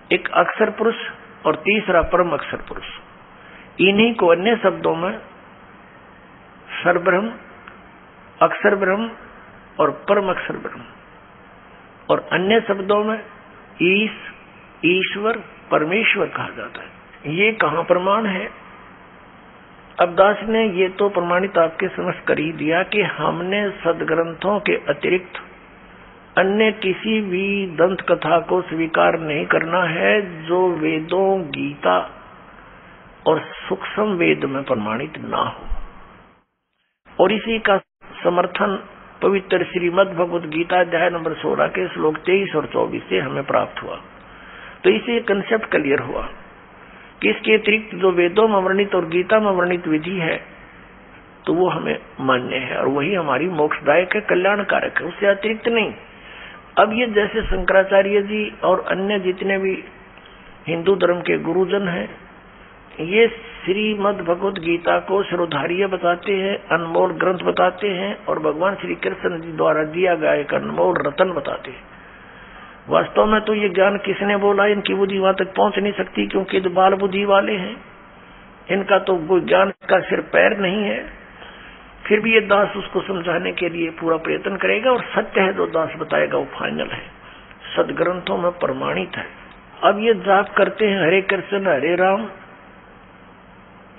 S2: एक अक्षर पुरुष और तीसरा परम अक्षर पुरुष। इन्हीं को अन्य शब्दों में सरब्रह्म, अक्षर ब्रह्म और परम अक्षर ब्रह्म, और अन्य शब्दों में ईश्वर, परमेश्वर कहा जाता है। ये कहाँ प्रमाण है? अब दास ने ये तो प्रमाणित आपके समझ कर ही दिया कि हमने सदग्रंथों के अतिरिक्त अन्य किसी भी दंत कथा को स्वीकार नहीं करना है जो वेदों, गीता और सूक्ष्म वेद में प्रमाणित ना हो। और इसी का समर्थन पवित्र श्रीमद् भगवद गीता अध्याय नंबर 16 के श्लोक 23 और 24 से हमें प्राप्त हुआ। तो इसे कंसेप्ट क्लियर हुआ कि इसके अतिरिक्त जो वेदों में वर्णित और गीता में वर्णित विधि है तो वो हमें मान्य है और वही हमारी मोक्षदायक है, कल्याणकारक है, उससे अतिरिक्त नहीं। अब ये जैसे शंकराचार्य जी और अन्य जितने भी हिंदू धर्म के गुरुजन हैं, ये श्रीमद् भगवद गीता को श्रोधार्य बताते हैं, अनमोल ग्रंथ बताते हैं और भगवान श्री कृष्ण जी द्वारा दिया गया एक अनमोल रतन बताते हैं। वास्तव में तो ये ज्ञान किसने बोला, इनकी बुद्धि वहां तक पहुंच नहीं सकती, क्योंकि जो बाल बुद्धि वाले हैं इनका तो कोई ज्ञान का सिर पैर नहीं है। फिर भी ये दास उसको समझाने के लिए पूरा प्रयत्न करेगा और सत्य है जो दास बताएगा वो फाइनल है, सदग्रंथों में प्रमाणित है। अब ये जाप करते हैं हरे कृष्ण हरे राम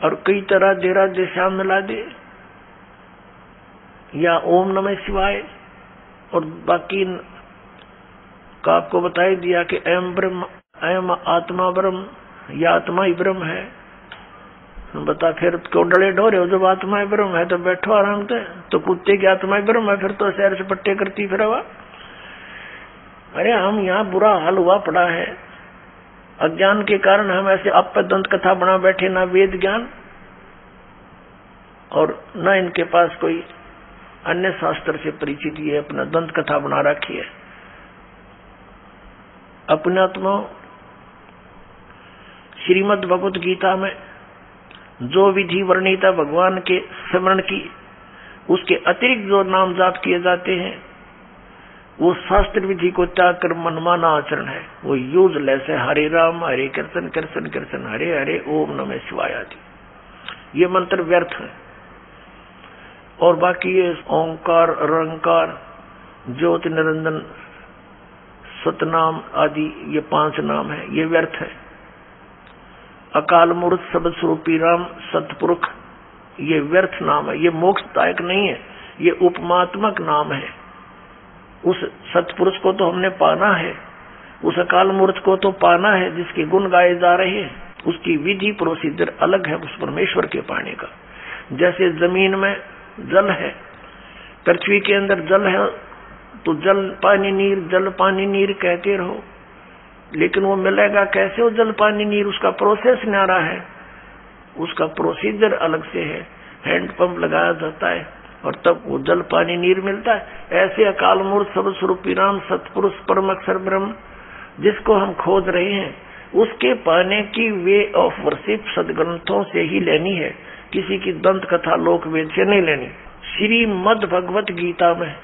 S2: और कई तरह देरा देशा मिला दे या ओम नमः शिवाय, और बाकी का आपको बताई दिया कि अयम ब्रह्म, अयम आत्मा ब्रह्म, या आत्मा ही ब्रह्म है। बता फिर क्यों डरे डोरे हो, जब आत्मा ही ब्रह्म है तो बैठो आराम से। तो कुत्ते की आत्मा ही ब्रह्म है, फिर तो शहर से पट्टे करती फिर हवा। अरे हम यहाँ बुरा हाल हुआ पड़ा है, अज्ञान के कारण हम ऐसे आप दंत कथा बना बैठे, ना वेद ज्ञान और न इनके पास कोई अन्य शास्त्र से परिचित, ये अपना दंत कथा बना रखी है। अपने आत्मा श्रीमद् भगवद गीता में जो विधि वर्णित है भगवान के स्मरण की, उसके अतिरिक्त जो नाम जाप किए जाते हैं वो शास्त्र विधि को त्याग कर मनमाना आचरण है, वो यूजलेस है। हरे राम हरे कृष्ण कृष्ण कृष्ण हरे हरे ओम नमः शिवाय आदि ये मंत्र व्यर्थ है। और बाकी ये ओंकार, रंकार, ज्योति निरंजन, सतनाम आदि ये 5 नाम है, ये व्यर्थ है। अकाल मूर्त शब्द स्वरूपी राम सतपुरुष, ये व्यर्थ नाम है, ये मोक्षदायक नहीं है, ये उपमात्मक नाम है। उस सतपुरुष को तो हमने पाना है, उस अकाल मूर्त को तो पाना है जिसके गुण गाए जा रहे हैं, उसकी विधि प्रोसीजर अलग है उस परमेश्वर के पाने का। जैसे जमीन में जल है, पृथ्वी के अंदर जल है तो जल पानी नीर, जल पानी नीर कहते रहो, लेकिन वो मिलेगा कैसे वो जल पानी नीर? उसका प्रोसेस न्यारा है, उसका प्रोसीजर अलग से है, हैंड पंप लगाया जाता है और तब वो जल पानी नीर मिलता है। ऐसे अकाल मूर्त सब स्वरूपी राम सतपुरुष परम अक्षर ब्रह्म जिसको हम खोज रहे हैं, उसके पाने की वे ऑफ वर्शिप सदग्रंथों से ही लेनी है, किसी की दंत कथा लोक वेद से नहीं लेनी। श्रीमद् भगवत गीता में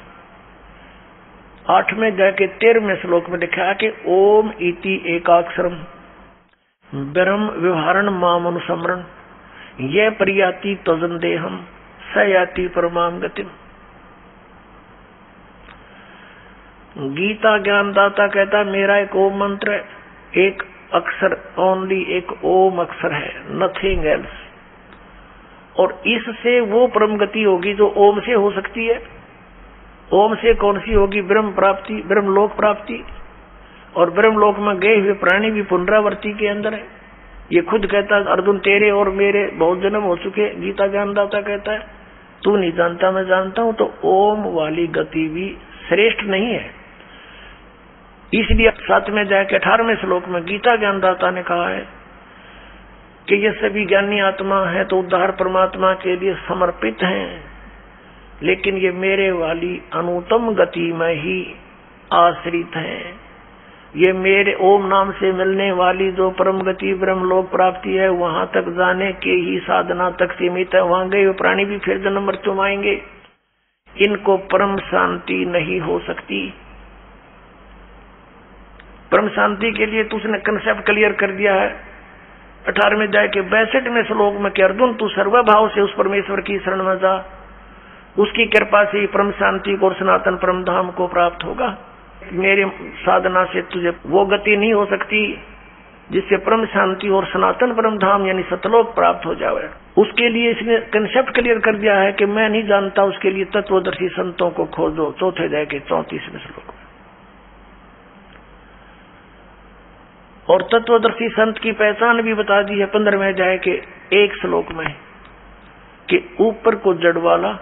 S2: 8वें अध्याय के 13वें श्लोक में लिखा है कि ओम इति एकाक्षरम ब्रह्म व्यवहारण माम अनुसमरण ये परियाति तजन देहम स याति परमाम गतिम। गीता ज्ञानदाता कहता मेरा एक ओम मंत्र है, एक अक्षर, ओनली एक ओम अक्षर है, नथिंग एल्स, और इससे वो परम गति होगी जो ओम से हो सकती है। ओम से कौन सी होगी? ब्रह्म प्राप्ति, ब्रह्म लोक प्राप्ति। और ब्रह्म लोक में गए हुए प्राणी भी पुनरावृत्ति के अंदर है। ये खुद कहता है अर्जुन तेरे और मेरे बहुत जन्म हो चुके, गीता ज्ञानदाता कहता है तू नहीं जानता मैं जानता हूं। तो ओम वाली गति भी श्रेष्ठ नहीं है। इसलिए 7वें अध्याय के 18वें श्लोक में गीता ज्ञानदाता ने कहा है कि ये सभी ज्ञानी आत्मा है तो उद्धार परमात्मा के लिए समर्पित हैं, लेकिन ये मेरे वाली अनुत्तम गति में ही आश्रित हैं। ये मेरे ओम नाम से मिलने वाली जो परम गति ब्रह्मलोक प्राप्ति है, वहां तक जाने के ही साधना तक सीमित है। वहां गए प्राणी भी फिर जन्म मृत्यु आएंगे, इनको परम शांति नहीं हो सकती। परम शांति के लिए तो उसने कंसेप्ट क्लियर कर दिया है 18वें अध्याय के 62वें श्लोक में कि अर्जुन तू सर्वभाव से उस परमेश्वर की शरण में जा, उसकी कृपा से परम शांति को और सनातन परम धाम को प्राप्त होगा। मेरे साधना से तुझे वो गति नहीं हो सकती जिससे परम शांति और सनातन परम धाम यानी सतलोक प्राप्त हो जाए। उसके लिए इसने कंसेप्ट क्लियर कर दिया है कि मैं नहीं जानता, उसके लिए तत्वदर्शी संतों को खोजो, चौथे अध्याय के 34वें श्लोक में। और तत्वदर्शी संत की पहचान भी बता दी है 15वें अध्याय के 1 श्लोक में कि ऊपर को जड़ वाला,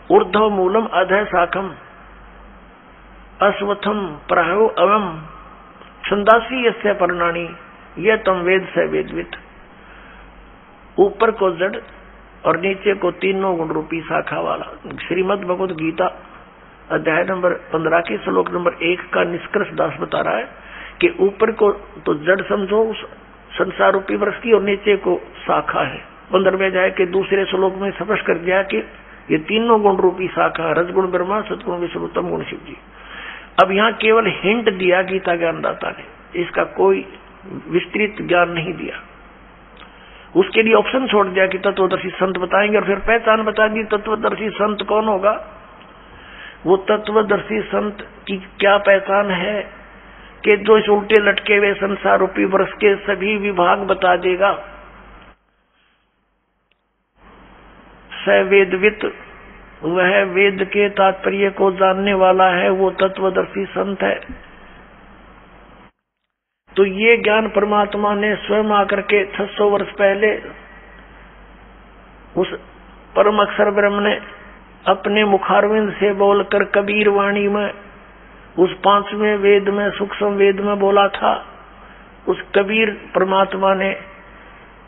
S2: ऊर्ध्व मूलम अधः शाखम, अश्वत्थम प्रायो अवम, छंदासी यस्य पर्णानि, यह तम वेद से वेदवित। ऊपर को जड़ और नीचे को तीनों गुण रूपी शाखा वाला। श्रीमद् भगवद गीता अध्याय नंबर 15 के श्लोक नंबर 1 का निष्कर्ष दास बता रहा है कि ऊपर को तो जड़ समझो उस संसार रूपी वृक्ष की, और नीचे को शाखा है। 15वें अध्याय के दूसरे श्लोक में स्पष्ट कर दिया कि ये तीनों गुण रूपी शाखा, रजगुण ब्रह्मा, सतगुण विष्णु, तम गुण शिव जी। अब यहाँ केवल हिंट दिया गीता ज्ञानदाता ने, इसका कोई विस्तृत ज्ञान नहीं दिया। उसके लिए ऑप्शन छोड़ दिया कि तत्वदर्शी संत बताएंगे और फिर पहचान बताएंगे। तत्वदर्शी संत कौन होगा? वो तत्वदर्शी संत की क्या पहचान है कि जो इस उल्टे लटके हुए संसार रूपी वृक्ष के सभी विभाग बता देगा। स वेदवित, वह वेद के तात्पर्य को जानने वाला है, वो तत्वदर्शी संत है। तो ये ज्ञान परमात्मा ने स्वयं आकर के 600 वर्ष पहले उस परम अक्षर ब्रह्म ने अपने मुखारविंद से बोलकर कबीर वाणी में उस 5वें वेद में सूक्ष्म वेद में बोला था। उस कबीर परमात्मा ने,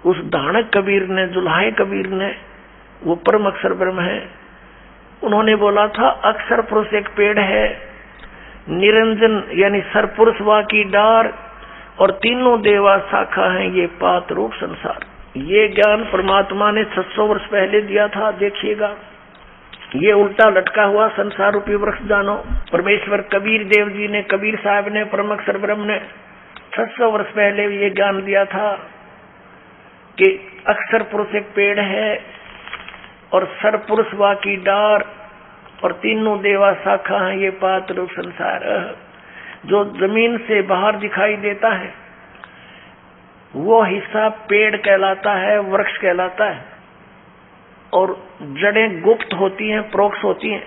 S2: उस धाणक कबीर ने, जुल्हाए कबीर ने, वो परम अक्षर ब्रह्म है, उन्होंने बोला था अक्षर पुरुष एक पेड़ है, निरंजन यानी सरपुरुष वा की डार, और तीनों देवा शाखा हैं, ये पात रूप संसार। ये ज्ञान परमात्मा ने 600 वर्ष पहले दिया था। देखिएगा, ये उल्टा लटका हुआ संसार रूपी वृक्ष जानो। परमेश्वर कबीर देव जी ने, कबीर साहब ने, परम अक्षर ब्रह्म ने 600 वर्ष पहले ये ज्ञान दिया था कि अक्षर पुरुष एक पेड़ है और सरपुरुष वा की डार, और तीनों देवा शाखा हैं, ये पात रूप संसार। जो जमीन से बाहर दिखाई देता है वो हिस्सा पेड़ कहलाता है, वृक्ष कहलाता है, और जड़ें गुप्त होती हैं, प्रोक्ष होती हैं,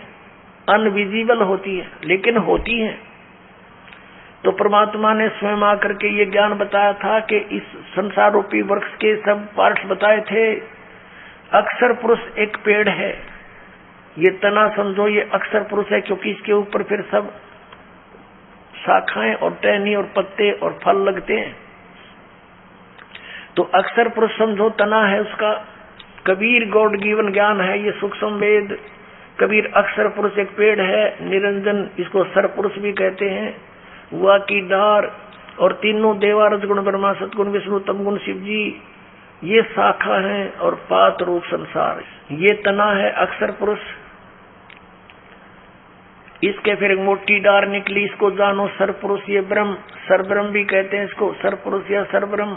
S2: अनविजिबल होती हैं, लेकिन होती हैं। तो परमात्मा ने स्वयं आकर के ये ज्ञान बताया था कि इस संसार रूपी वृक्ष के सब पार्ट्स बताए थे। अक्षर पुरुष एक पेड़ है, ये तना समझो, ये अक्षर पुरुष है, क्योंकि इसके ऊपर फिर सब शाखाएं और टहनी और पत्ते और फल लगते हैं। तो अक्षर पुरुष समझो, तना है उसका। कबीर गॉड गिवन ज्ञान है ये सूक्ष्म वेद। कबीर अक्षर पुरुष एक पेड़ है, निरंजन, इसको सर पुरुष भी कहते हैं, वा की डार, और तीनों देवा, रजगुण ब्रह्मा, सतगुण विष्णु, तमगुण शिव जी, ये शाखा है, और पात रूप संसार। ये तना है अक्षर पुरुष। इसके फिर एक मोटी डार निकली, इसको जानो सर पुरुष, ये ब्रह्म, सर ब्रह्म भी कहते हैं इसको, सर पुरुष या सर ब्रह्म।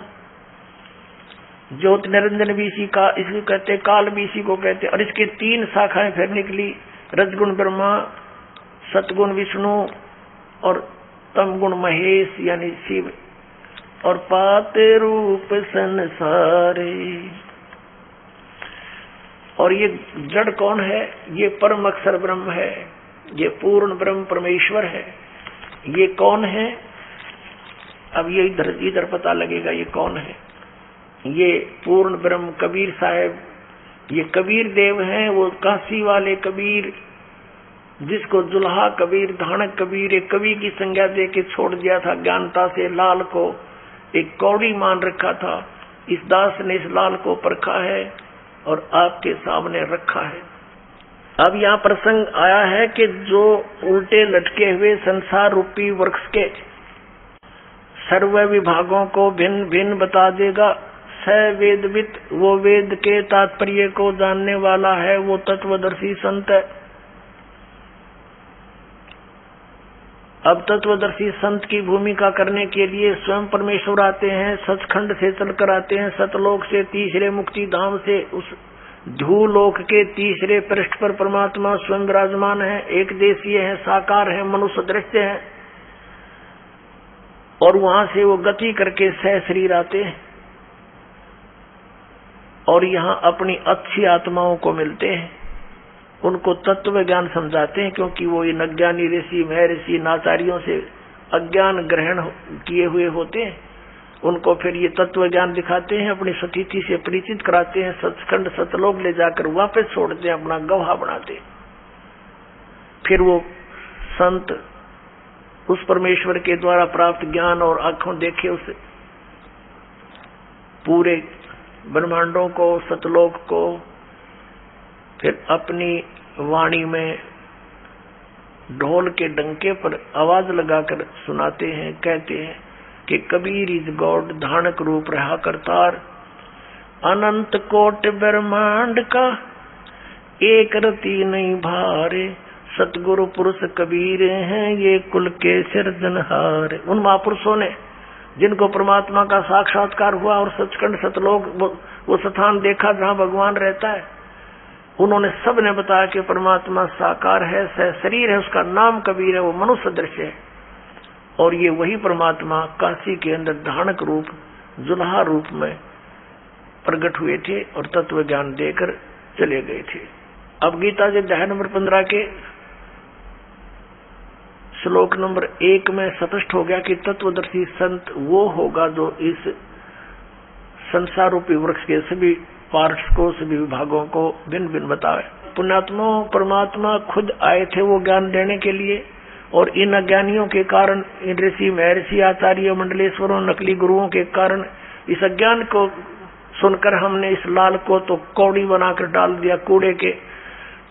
S2: ज्योत निरंजन भी इसी का, इसको कहते, काल भी इसी को कहते। और इसके 3 शाखाएं फिर निकली, रजगुण ब्रह्मा, सतगुण विष्णु और तमगुण महेश यानी शिव, और पात रूप संसारे। और ये जड़ कौन है? ये परम अक्षर ब्रह्म है, ये पूर्ण ब्रह्म परमेश्वर है। ये कौन है? अब ये इधर पता लगेगा ये कौन है। ये पूर्ण ब्रह्म कबीर साहब, ये कबीर देव हैं, वो काशी वाले कबीर, जिसको जुल्हा कबीर, धाणक कबीर, एक कवि की संज्ञा दे के छोड़ दिया था। ज्ञानता से लाल को एक कौड़ी मान रखा था। इस दास ने इस लाल को परखा है और आपके सामने रखा है। अब यहाँ प्रसंग आया है कि जो उल्टे लटके हुए संसार रूपी वृक्ष के सर्व विभागों को भिन्न भिन्न बता देगा। स वेदवित, वो वेद के तात्पर्य को जानने वाला है, वो तत्वदर्शी संत है। अब तत्वदर्शी संत की भूमिका करने के लिए स्वयं परमेश्वर आते हैं, सचखंड से चलकर आते हैं, सतलोक से, तीसरे मुक्ति धाम से, उस धूलोक के तीसरे पृष्ठ पर परमात्मा स्वयं विराजमान है, एक देशीय है, साकार है, मनुष्य दृश्य है, और वहां से वो गति करके सह शरीर आते हैं और यहाँ अपनी अच्छी आत्माओं को मिलते हैं, उनको तत्व ज्ञान समझाते हैं, क्योंकि वो इन अज्ञानी ऋषि महर्षि नाचार्यों से अज्ञान ग्रहण किए हुए होते हैं। उनको फिर ये तत्व ज्ञान दिखाते हैं, अपनी सतीथि से परिचित कराते हैं, सचखंड सतलोक ले जाकर वापस छोड़ते हैं, अपना गवाह बनाते हैं। फिर वो संत उस परमेश्वर के द्वारा प्राप्त ज्ञान और आंखों देखे उस पूरे ब्रह्मांडों को, सतलोक को, फिर अपनी वाणी में ढोल के डंके पर आवाज लगाकर सुनाते हैं, कहते हैं कि कबीर इज गॉड, धानक रूप रहा करतार, अनंत कोट ब्रह्मांड का एक रति नहीं भारे, सतगुरु पुरुष कबीर हैं ये कुल के सिरजनहार। उन महापुरुषों ने जिनको परमात्मा का साक्षात्कार हुआ और सचखंड सतलोक वो स्थान देखा जहाँ भगवान रहता है, उन्होंने सब ने बताया कि परमात्मा साकार है, सह शरीर है, उसका नाम कबीर है, वो मनुष्य दृश्य है, और ये वही परमात्मा काशी के अंदर धानक रूप जुल्हा रूप में प्रकट हुए थे और तत्व ज्ञान देकर चले गए थे। अब गीता जी अध्याय नंबर 15 के श्लोक नंबर 1 में स्पष्ट हो गया कि तत्वदर्शी संत वो होगा जो इस संसार रूपी वृक्ष के सभी पार्ट्स को, सभी विभागों को भिन्न भिन्न बतावे। पुण्यात्मा परमात्मा खुद आए थे वो ज्ञान देने के लिए, और इन अज्ञानियों के कारण, इन ऋषि महर्षि आचार्य मंडलेश्वरों नकली गुरुओं के कारण इस अज्ञान को सुनकर हमने इस लाल को तो कौड़ी बनाकर डाल दिया कूड़े के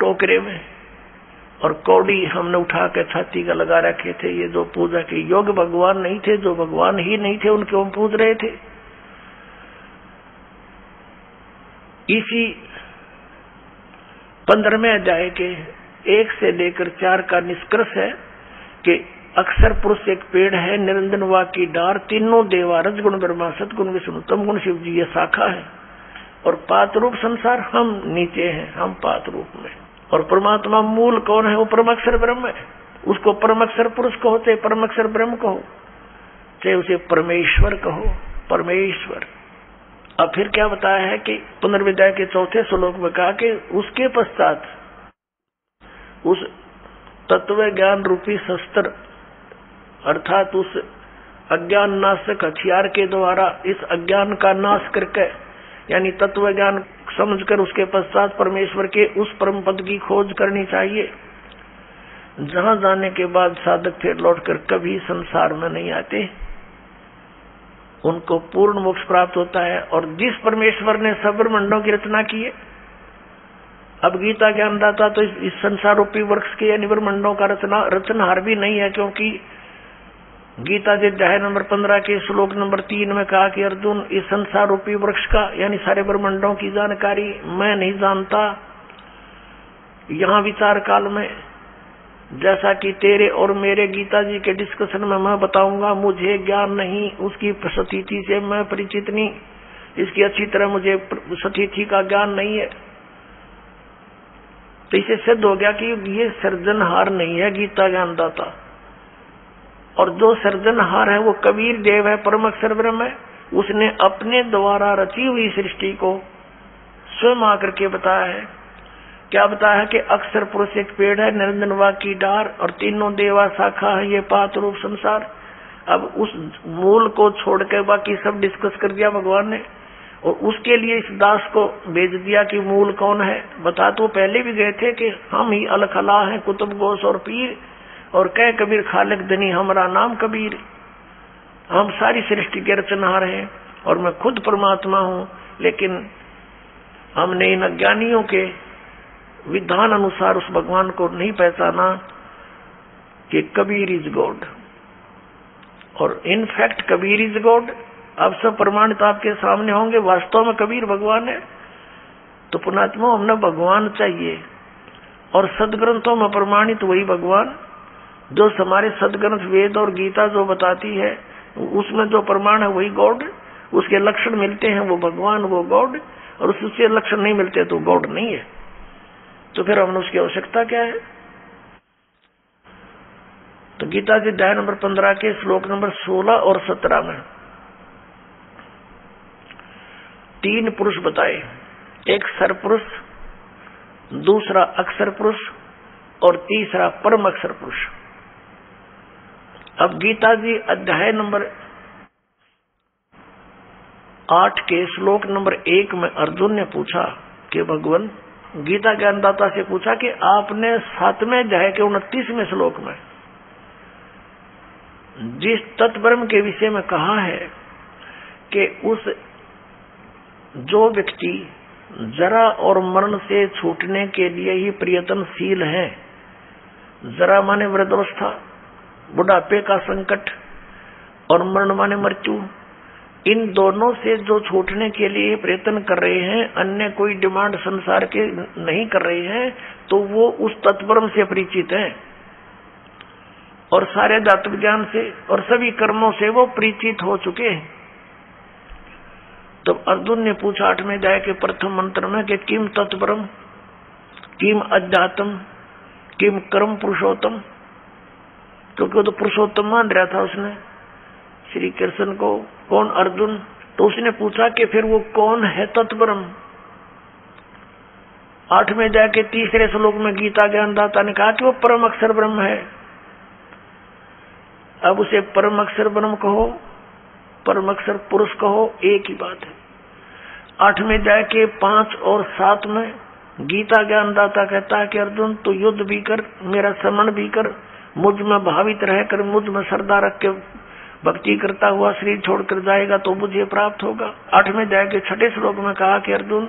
S2: टोकरे में, और कौड़ी हमने उठा के छाती का लगा रखे थे। ये जो पूजा के योग्य भगवान नहीं थे, जो भगवान ही नहीं थे, उनके हम पूज रहे थे। इसी 15वें अध्याय के 1 से लेकर 4 का निष्कर्ष है कि अक्षर पुरुष एक पेड़ है, निरंजन वा की डार, तीनों देवा रजगुण ब्रह्मा सतगुण विष्णु तमगुण शिव जी ये शाखा है, और पात रूप संसार हम नीचे हैं, हम पात रूप में। और परमात्मा मूल कौन है? वो परमाक्षर ब्रह्म है। उसको परमाक्षर पुरुष कहो, चाहे परमाक्षर ब्रह्म कहो, चाहे उसे परमेश्वर कहो, परमेश्वर। अब फिर क्या बताया है कि पुनर्विद्या के 4थे श्लोक में कहा कि उसके पश्चात उस तत्व ज्ञान रूपी शस्त्र अर्थात उस अज्ञान नाशक हथियार के द्वारा इस अज्ञान का नाश करके, यानी तत्व ज्ञान समझकर उसके पश्चात परमेश्वर के उस परम पद की खोज करनी चाहिए, जहां जाने के बाद साधक फिर लौटकर कभी संसार में नहीं आते, उनको पूर्ण मोक्ष प्राप्त होता है। और जिस परमेश्वर ने सब ब्रह्मांडों की रचना की है, अब गीता ज्ञानदाता तो इस संसार रूपी वृक्ष के यानी ब्रह्मांडों का रचनहार भी नहीं है, क्योंकि गीता जी अध्याय नंबर 15 के श्लोक नंबर 3 में कहा कि अर्जुन, इस संसार रूपी वृक्ष का यानी सारे ब्रह्मांडों की जानकारी मैं नहीं जानता। यहाँ विचार काल में जैसा कि तेरे और मेरे गीता जी के डिस्कशन में मैं बताऊंगा, मुझे ज्ञान नहीं, उसकी सतीथि से मैं परिचित नहीं, इसकी अच्छी तरह मुझे सतीथि का ज्ञान नहीं है। तो इसे सिद्ध हो गया कि ये सृजनहार नहीं है गीता ज्ञानदाता, और जो सृजनहार है वो कबीर देव है, परम अक्षर ब्रह्म है। उसने अपने द्वारा रची हुई सृष्टि को स्वयं आकर के बताया है। क्या बताया है कि अक्षर पुरुष एक पेड़ है, निरंजन वा की डार, और तीनों देवा शाखा है, ये पात रूप संसार। अब उस मूल को छोड़ के बाकी सब डिस्कस कर दिया भगवान ने, और उसके लिए इस दास को भेज दिया कि मूल कौन है। बता तो पहले भी गए थे कि हम ही अलखला हैं, कुतुब गोश और पीर, और कह कबीर खालिक दनी हमारा नाम कबीर। हम सारी सृष्टि के रचनहार हैं और मैं खुद परमात्मा हूं, लेकिन हमने इन अज्ञानियों के विधान अनुसार उस भगवान को नहीं पहचाना कि कबीर इज गॉड। और इनफैक्ट कबीर इज गॉड। अब सब प्रमाणित आपके सामने होंगे, वास्तव में कबीर भगवान है। तो पुणात्मा हमने भगवान चाहिए, और सदग्रंथों में प्रमाणित वही भगवान जो हमारे सदग्रंथ वेद और गीता जो बताती है, उसमें जो प्रमाण है वही गॉड। उसके लक्षण मिलते हैं वो भगवान, वो गॉड, और उसके लक्षण नहीं मिलते तो गॉड नहीं है। तो फिर हमने उसकी आवश्यकता क्या है? तो गीता जी अध्याय नंबर 15 के श्लोक नंबर 16 और 17 में 3 पुरुष बताए, एक सरपुरुष, दूसरा अक्षर पुरुष और तीसरा परम अक्षर पुरुष। अब गीता जी अध्याय नंबर 8 के श्लोक नंबर 1 में अर्जुन ने पूछा कि भगवान, गीता ज्ञानदाता से पूछा कि आपने 7वें अध्याय के 29वें श्लोक में जिस तत्ब्रह्म के विषय में कहा है कि उस जो व्यक्ति जरा और मरण से छूटने के लिए ही प्रयत्नशील है, जरा माने वृद्धावस्था, बुढ़ापे का संकट, और मरण माने मृत्यु, इन दोनों से जो छूटने के लिए प्रयत्न कर रहे हैं, अन्य कोई डिमांड संसार के नहीं कर रहे हैं, तो वो उस तत्ब्रह्म से परिचित हैं और सारे धातु ज्ञान से और सभी कर्मों से वो परिचित हो चुके हैं। तो अर्जुन ने पूछा 8वें अध्याय के प्रथम मंत्र में कि किम तत्ब्रह्म, किम अध्यात्म, किम कर्म पुरुषोत्तम, क्योंकि वो तो पुरुषोत्तम मान रहा था उसने श्री कृष्ण को। कौन? अर्जुन। तो उसने पूछा कि फिर वो कौन है तत्ब्रह्म? 8वें अध्याय के 3रे श्लोक में गीता ज्ञानदाता ने कहा कि वो परम अक्षर ब्रह्म है। अब उसे परम अक्षर ब्रह्म कहो, परम अक्षर पुरुष कहो, एक ही बात है। 8वें अध्याय के 5 और 7 में गीता ज्ञानदाता कहता है कि अर्जुन तू युद्ध भी कर, मेरा समन भी कर, मुझ में भावित रहकर मुझ में श्रद्धा रख के भक्ति करता हुआ शरीर छोड़कर जाएगा तो मुझे प्राप्त होगा। 8वें अध्याय के 6ठे श्लोक में कहा कि अर्जुन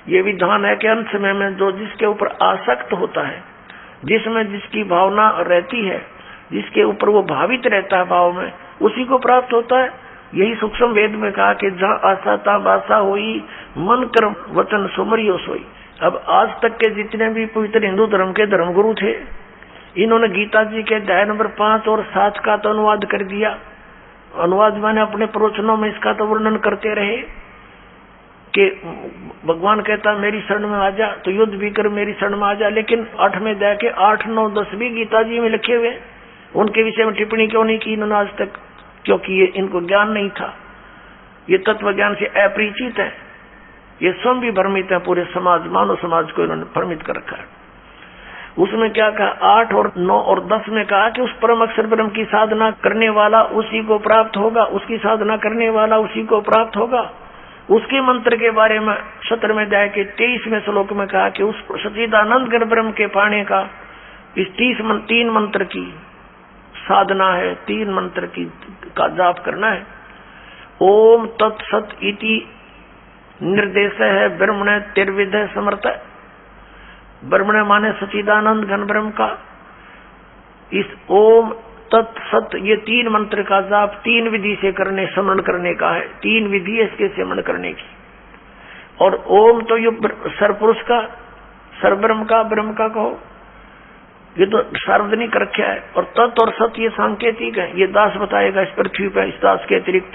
S2: ये विधान है कि अंत समय में जो जिसके ऊपर आसक्त होता है, जिसमें जिसकी भावना रहती है, जिसके ऊपर वो भावित रहता है भाव में, उसी को प्राप्त होता है। यही सूक्ष्म वेद में कहा कि जहाँ आशा ता बासा होई, मन कर्म वचन सुमरियो सोई। अब आज तक के जितने भी पवित्र हिंदू धर्म के धर्मगुरु थे, इन्होंने गीता जी के अध्याय नंबर 5 और 7 का तो अनुवाद कर दिया। अनुवाद मैंने अपने प्रवचनों में इसका तो वर्णन करते रहे कि भगवान कहता मेरी शरण में आ जा, तो युद्ध भी कर मेरी शरण में आ जा। लेकिन 8वें अध्याय के 8, 9, 10 भी गीता जी में लिखे हुए, उनके विषय में टिप्पणी क्यों नहीं की इन्होंने आज तक? क्योंकि ये इनको ज्ञान नहीं था, ये तत्व ज्ञान से अपरिचित है, ये स्वयं भी भ्रमित है, पूरे समाज मानव समाज को इन्होंने भ्रमित कर रखा है। उसमें क्या कहा? 8 और 9 और 10 में कहा कि उस परम अक्षर ब्रह्म की साधना करने वाला उसी को प्राप्त होगा, उसकी साधना करने वाला उसी को प्राप्त होगा। उसके मंत्र के बारे में 17वें अध्याय के 23वें श्लोक में कहा कि उस सच्चिदानंद घन ब्रह्म के पाने का इस 3 मंत्र की साधना है, 3 मंत्र की का जाप करना है। ओम तत्सत इति निर्देश है ब्रह्मण तिर्विध समर्थ। ब्रह्मण माने सच्चिदानंद घन ब्रह्म का। इस ओम तत्सत ये 3 मंत्र का जाप 3 विधि से करने, स्मरण करने का है। 3 विधि है इसके स्मरण करने की। और ओम तो ये सरपुरुष का, सरब्रह्म का, ब्रह्म का कहो, ये तो सार्वजनिक रखा है। और तत् और सत ये सांकेतिक है, ये दास बताएगा इस पृथ्वी पर। इस दास के अतिरिक्त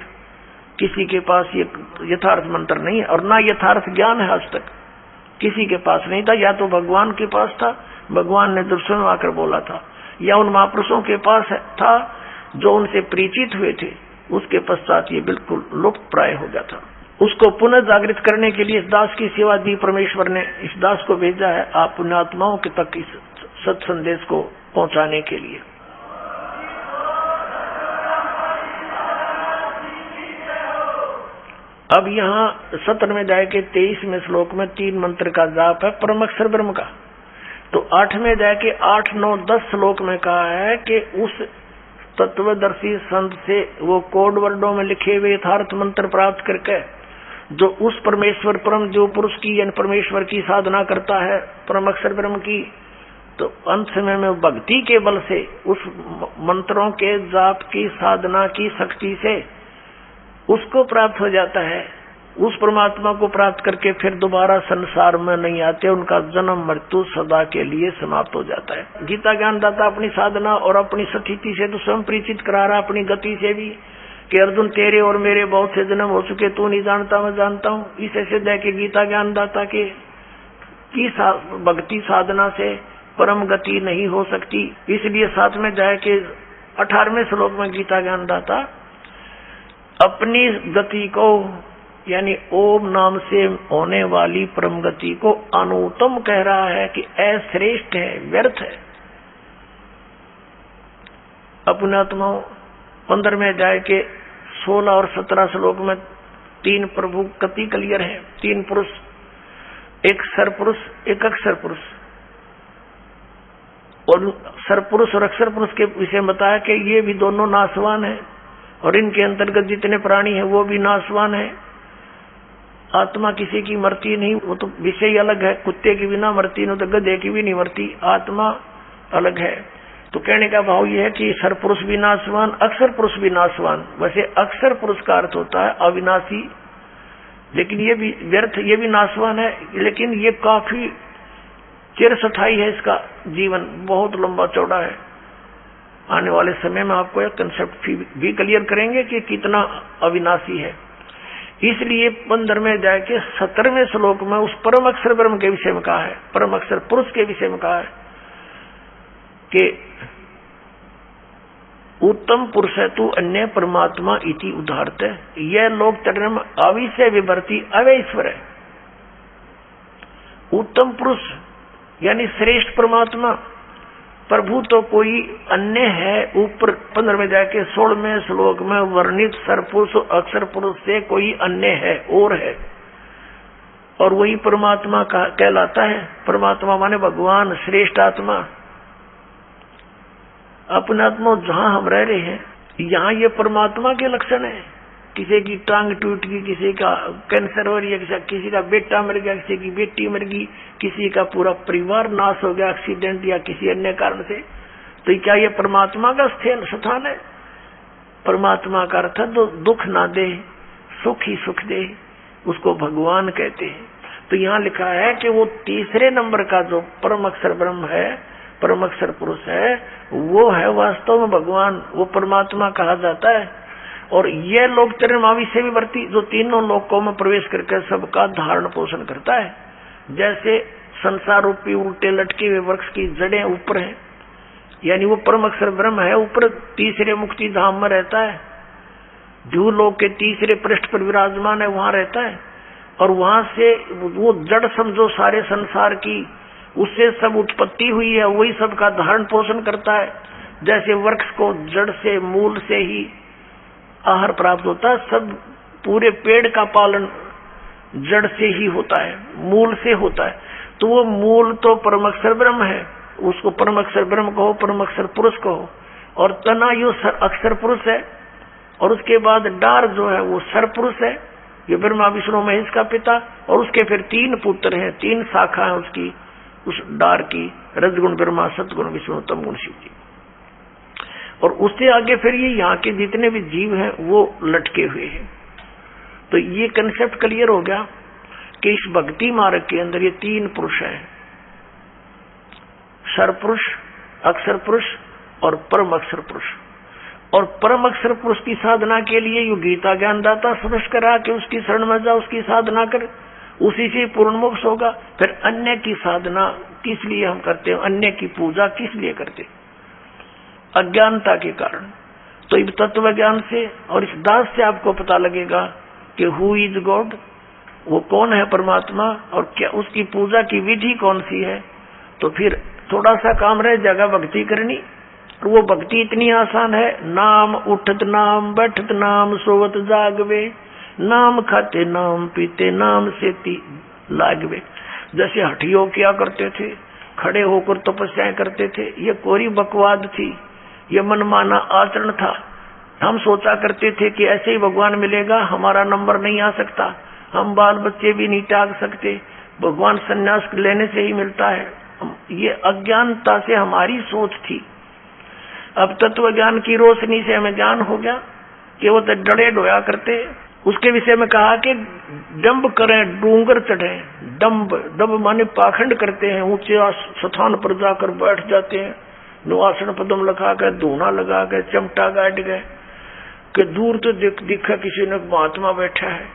S2: किसी के पास ये यथार्थ मंत्र नहीं है, और ना यथार्थ ज्ञान है, आज तक किसी के पास नहीं था। या तो भगवान के पास था, भगवान ने दर्शन में आकर बोला था, या उन महापुरुषों के पास था जो उनसे परिचित हुए थे, उसके पश्चात ये बिल्कुल लुप्त प्राय हो गया था। उसको पुनः जागृत करने के लिए इस दास की सेवा दी परमेश्वर ने। इस दास को भेजा है आप पुण्यात्माओं के तक इस सत संदेश को पहुंचाने के लिए। अब यहाँ 17वें अध्याय के 23वें श्लोक में 3 मंत्र का जाप है परम अक्षर ब्रह्म का। तो 8वें अध्याय के 8, 9, 10 श्लोक में कहा है कि उस तत्वदर्शी संत से वो कोड वर्डों में लिखे हुए यथार्थ मंत्र प्राप्त करके जो उस परमेश्वर परम जो पुरुष की यानी परमेश्वर की साधना करता है, परम अक्षर ब्रह्म की, तो अंत समय में भक्ति के बल से, उस मंत्रों के जाप की साधना की शक्ति से उसको प्राप्त हो जाता है। उस परमात्मा को प्राप्त करके फिर दोबारा संसार में नहीं आते, उनका जन्म मृत्यु सदा के लिए समाप्त हो जाता है। गीता ज्ञानदाता अपनी साधना और अपनी स्थिति से तो स्वयं परिचित करा रहा, अपनी गति से भी, कि अर्जुन तेरे और मेरे बहुत से जन्म हो चुके, तू नहीं जानता मैं जानता हूँ। इसे सिद्ध है कि गीता ज्ञानदाता की भक्ति साधना से परम गति नहीं हो सकती। इसलिए 7 में जाए के 18वें श्लोक में गीता ज्ञानदाता अपनी गति को, यानी ओम नाम से होने वाली परम गति को अनुत्तम कह रहा है कि अश्रेष्ठ है, व्यर्थ है। अपने आत्मा 15 में जाए के 16 और 17 श्लोक में 3 प्रभु गति क्लियर है, 3 पुरुष, एक सरपुरुष एक अक्षर पुरुष। और सरपुरुष और अक्षर पुरुष के विषय में बताया कि ये भी दोनों नाशवान है और इनके अंतर्गत जितने प्राणी हैं वो भी नाशवान है। आत्मा किसी की मरती नहीं, वो तो विषय अलग है, कुत्ते की भी ना मरती, न तो गधे की भी नहीं मरती, आत्मा अलग है। तो कहने का भाव यह है कि सरपुरुष भी नाशवान, अक्षर पुरुष भी नाशवान। वैसे अक्षर पुरुष का अर्थ होता है अविनाशी, लेकिन ये भी व्यर्थ, ये भी नाशवान है, लेकिन ये काफी चिरस्थायी है, इसका जीवन बहुत लंबा चौड़ा है। आने वाले समय में आपको यह कंसेप्ट भी क्लियर करेंगे कि कितना अविनाशी है। इसलिए 15 में जाके 17वें श्लोक में उस परम अक्षर ब्रह्म के विषय में कहा है, परम अक्षर पुरुष के विषय में कहा है कि उत्तम पुरुष है तू अन्य परमात्मा इति उदाहरत है। यह लोक चरण अविषय विवर्ती अवैश्वर है। उत्तम पुरुष यानी श्रेष्ठ परमात्मा प्रभु तो कोई अन्य है। ऊपर 15 में जाके 16वें श्लोक में वर्णित सरपुरुष अक्षर पुरुष से कोई अन्य है और है, और वही परमात्मा कहलाता है। परमात्मा माने भगवान, श्रेष्ठ आत्मा। अपने आत्मा जहां हम रह रहे हैं यहाँ ये परमात्मा के लक्षण है। किसी की टांग टूट गई, किसी का कैंसर हो रही है, किसी का बेटा मर गया, किसी की बेटी मर गई, किसी का पूरा परिवार नाश हो गया एक्सीडेंट या किसी अन्य कारण से, तो क्या ये परमात्मा का स्थान है? परमात्मा का अर्थ तो दुख ना दे, सुख ही सुख दे, उसको भगवान कहते हैं। तो यहाँ लिखा है कि वो तीसरे नंबर का जो परम अक्षर ब्रह्म है, परम अक्षर पुरुष है, वो है वास्तव में भगवान, वो परमात्मा कहा जाता है। और यह लोक चरमावी से भी वर्ती, जो तीनों लोकों में प्रवेश करके सबका धारण पोषण करता है। जैसे संसार रूपी उल्टे लटके हुए वृक्ष की जड़ें ऊपर हैं, यानी वो परम अक्षर ब्रह्म है, ऊपर तीसरे मुक्ति धाम में रहता है, जो लोक के तीसरे पृष्ठ पर विराजमान है, वहां रहता है। और वहां से वो जड़ समझो सारे संसार की, उससे सब उत्पत्ति हुई है, वही सबका धारण पोषण करता है। जैसे वृक्ष को जड़ से मूल से ही आहार प्राप्त होता है, सब पूरे पेड़ का पालन जड़ से ही होता है, मूल से होता है। तो वो मूल तो परम अक्षर ब्रह्म है, उसको परम अक्षर ब्रह्म कहो, परम अक्षर पुरुष कहो। और तना यो अक्षर पुरुष है, और उसके बाद डार जो है वो सर पुरुष है, ये ब्रह्मा विष्णु महेश का पिता। और उसके फिर 3 पुत्र हैं, 3 शाखा है उसकी, उस डार की, रजगुण ब्रह्मा, सतगुण विष्णु, तमगुण शिव जी। और उससे आगे फिर ये यहाँ के जितने भी जीव हैं वो लटके हुए हैं। तो ये कंसेप्ट क्लियर हो गया कि इस भक्ति मार्ग के अंदर ये 3 पुरुष हैं, सरपुरुष, अक्षर पुरुष और परम अक्षर पुरुष। और परम अक्षर पुरुष की साधना के लिए यो गीता ज्ञानदाता स्पष्ट करा कि उसकी शरण में जा, उसकी साधना कर, उसी से पूर्ण मोक्ष होगा। फिर अन्य की साधना किस लिए हम करते हैं, अन्य की पूजा किस लिए करते हैं? अज्ञानता के कारण। तो इस तत्व ज्ञान से और इस दास से आपको पता लगेगा कि हु इज गॉड, वो कौन है परमात्मा, और क्या उसकी पूजा की विधि कौन सी है। तो फिर थोड़ा सा काम रह जाएगा भक्ति करनी। और वो भक्ति इतनी आसान है, नाम उठत नाम बैठत नाम सोवत जागवे, नाम खाते नाम पीते नाम सेती लागवे। जैसे हठियों किया करते थे, खड़े होकर तपस्याएं करते थे, ये कोरी बकवाद थी, ये मनमाना आचरण था। हम सोचा करते थे कि ऐसे ही भगवान मिलेगा, हमारा नंबर नहीं आ सकता, हम बाल बच्चे भी नहीं त्याग सकते, भगवान संन्यास लेने से ही मिलता है, ये अज्ञानता से हमारी सोच थी। अब तत्व ज्ञान की रोशनी से हमें ज्ञान हो गया कि वो तो डरे डोया करते। उसके विषय में कहा कि डंब करें डूंगर चढ़े। डंब माने पाखंड करते हैं, ऊंचे स्थान पर जाकर बैठ जाते हैं, नुआसन पदम लगा के, धूना लगा के, चमटा गाड़ गए कि दूर तो दिखा किसी ने महात्मा बैठा है।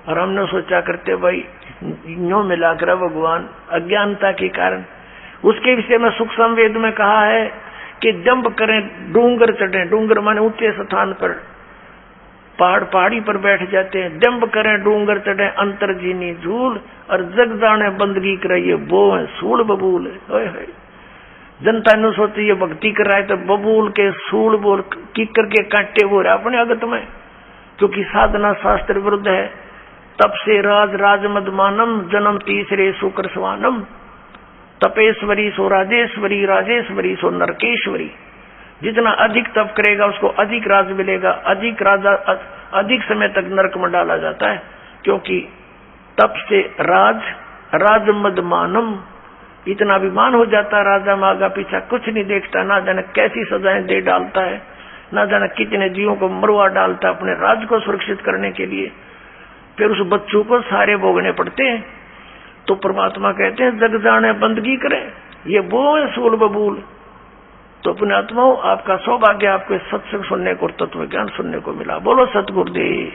S2: और हमने सोचा करते भाई यूं मिला कर भगवान अज्ञानता के कारण। उसके विषय में सुख संवेद में कहा है कि डंब करें डूंगर चढ़े। डूंगर माने ऊंचे स्थान पर, पहाड़ी पर बैठ जाते हैं। डंब करें डूंगर चढ़े अंतरजीनी झूल, और जग जाने बंदगी कराइए वो है सूल बबूल। जनता ने सोची ये भक्ति कर रहा है तो बबूल के सूल बोल कीकर के कांटे वो रहा अपने अगत में, क्योंकि साधना शास्त्र विरुद्ध है। तप से राज मद मानम, जन्म तीसरे सुकर स्वानम। तपेश्वरी सो राजेश्वरी, राजेश्वरी सो नरकेश्वरी। जितना अधिक तप करेगा उसको अधिक राज मिलेगा, अधिक समय तक नरक में डाला जाता है। क्योंकि तप से राज मद मानम, इतना अभिमान हो जाता है राजा में, आगा पीछा कुछ नहीं देखता, ना जाने कैसी सजाएं दे डालता है, ना जाने कितने जीवों को मरवा डालता है अपने राज को सुरक्षित करने के लिए। फिर उस बच्चों को सारे भोगने पड़ते हैं। तो परमात्मा कहते हैं जग जाने बंदगी करें, ये वो है सूल बबूल। तो अपने आत्माओं आपका सौभाग्य, आपको सत्संग सुनने को, तत्व ज्ञान सुनने को मिला। बोलो सतगुरुदेव।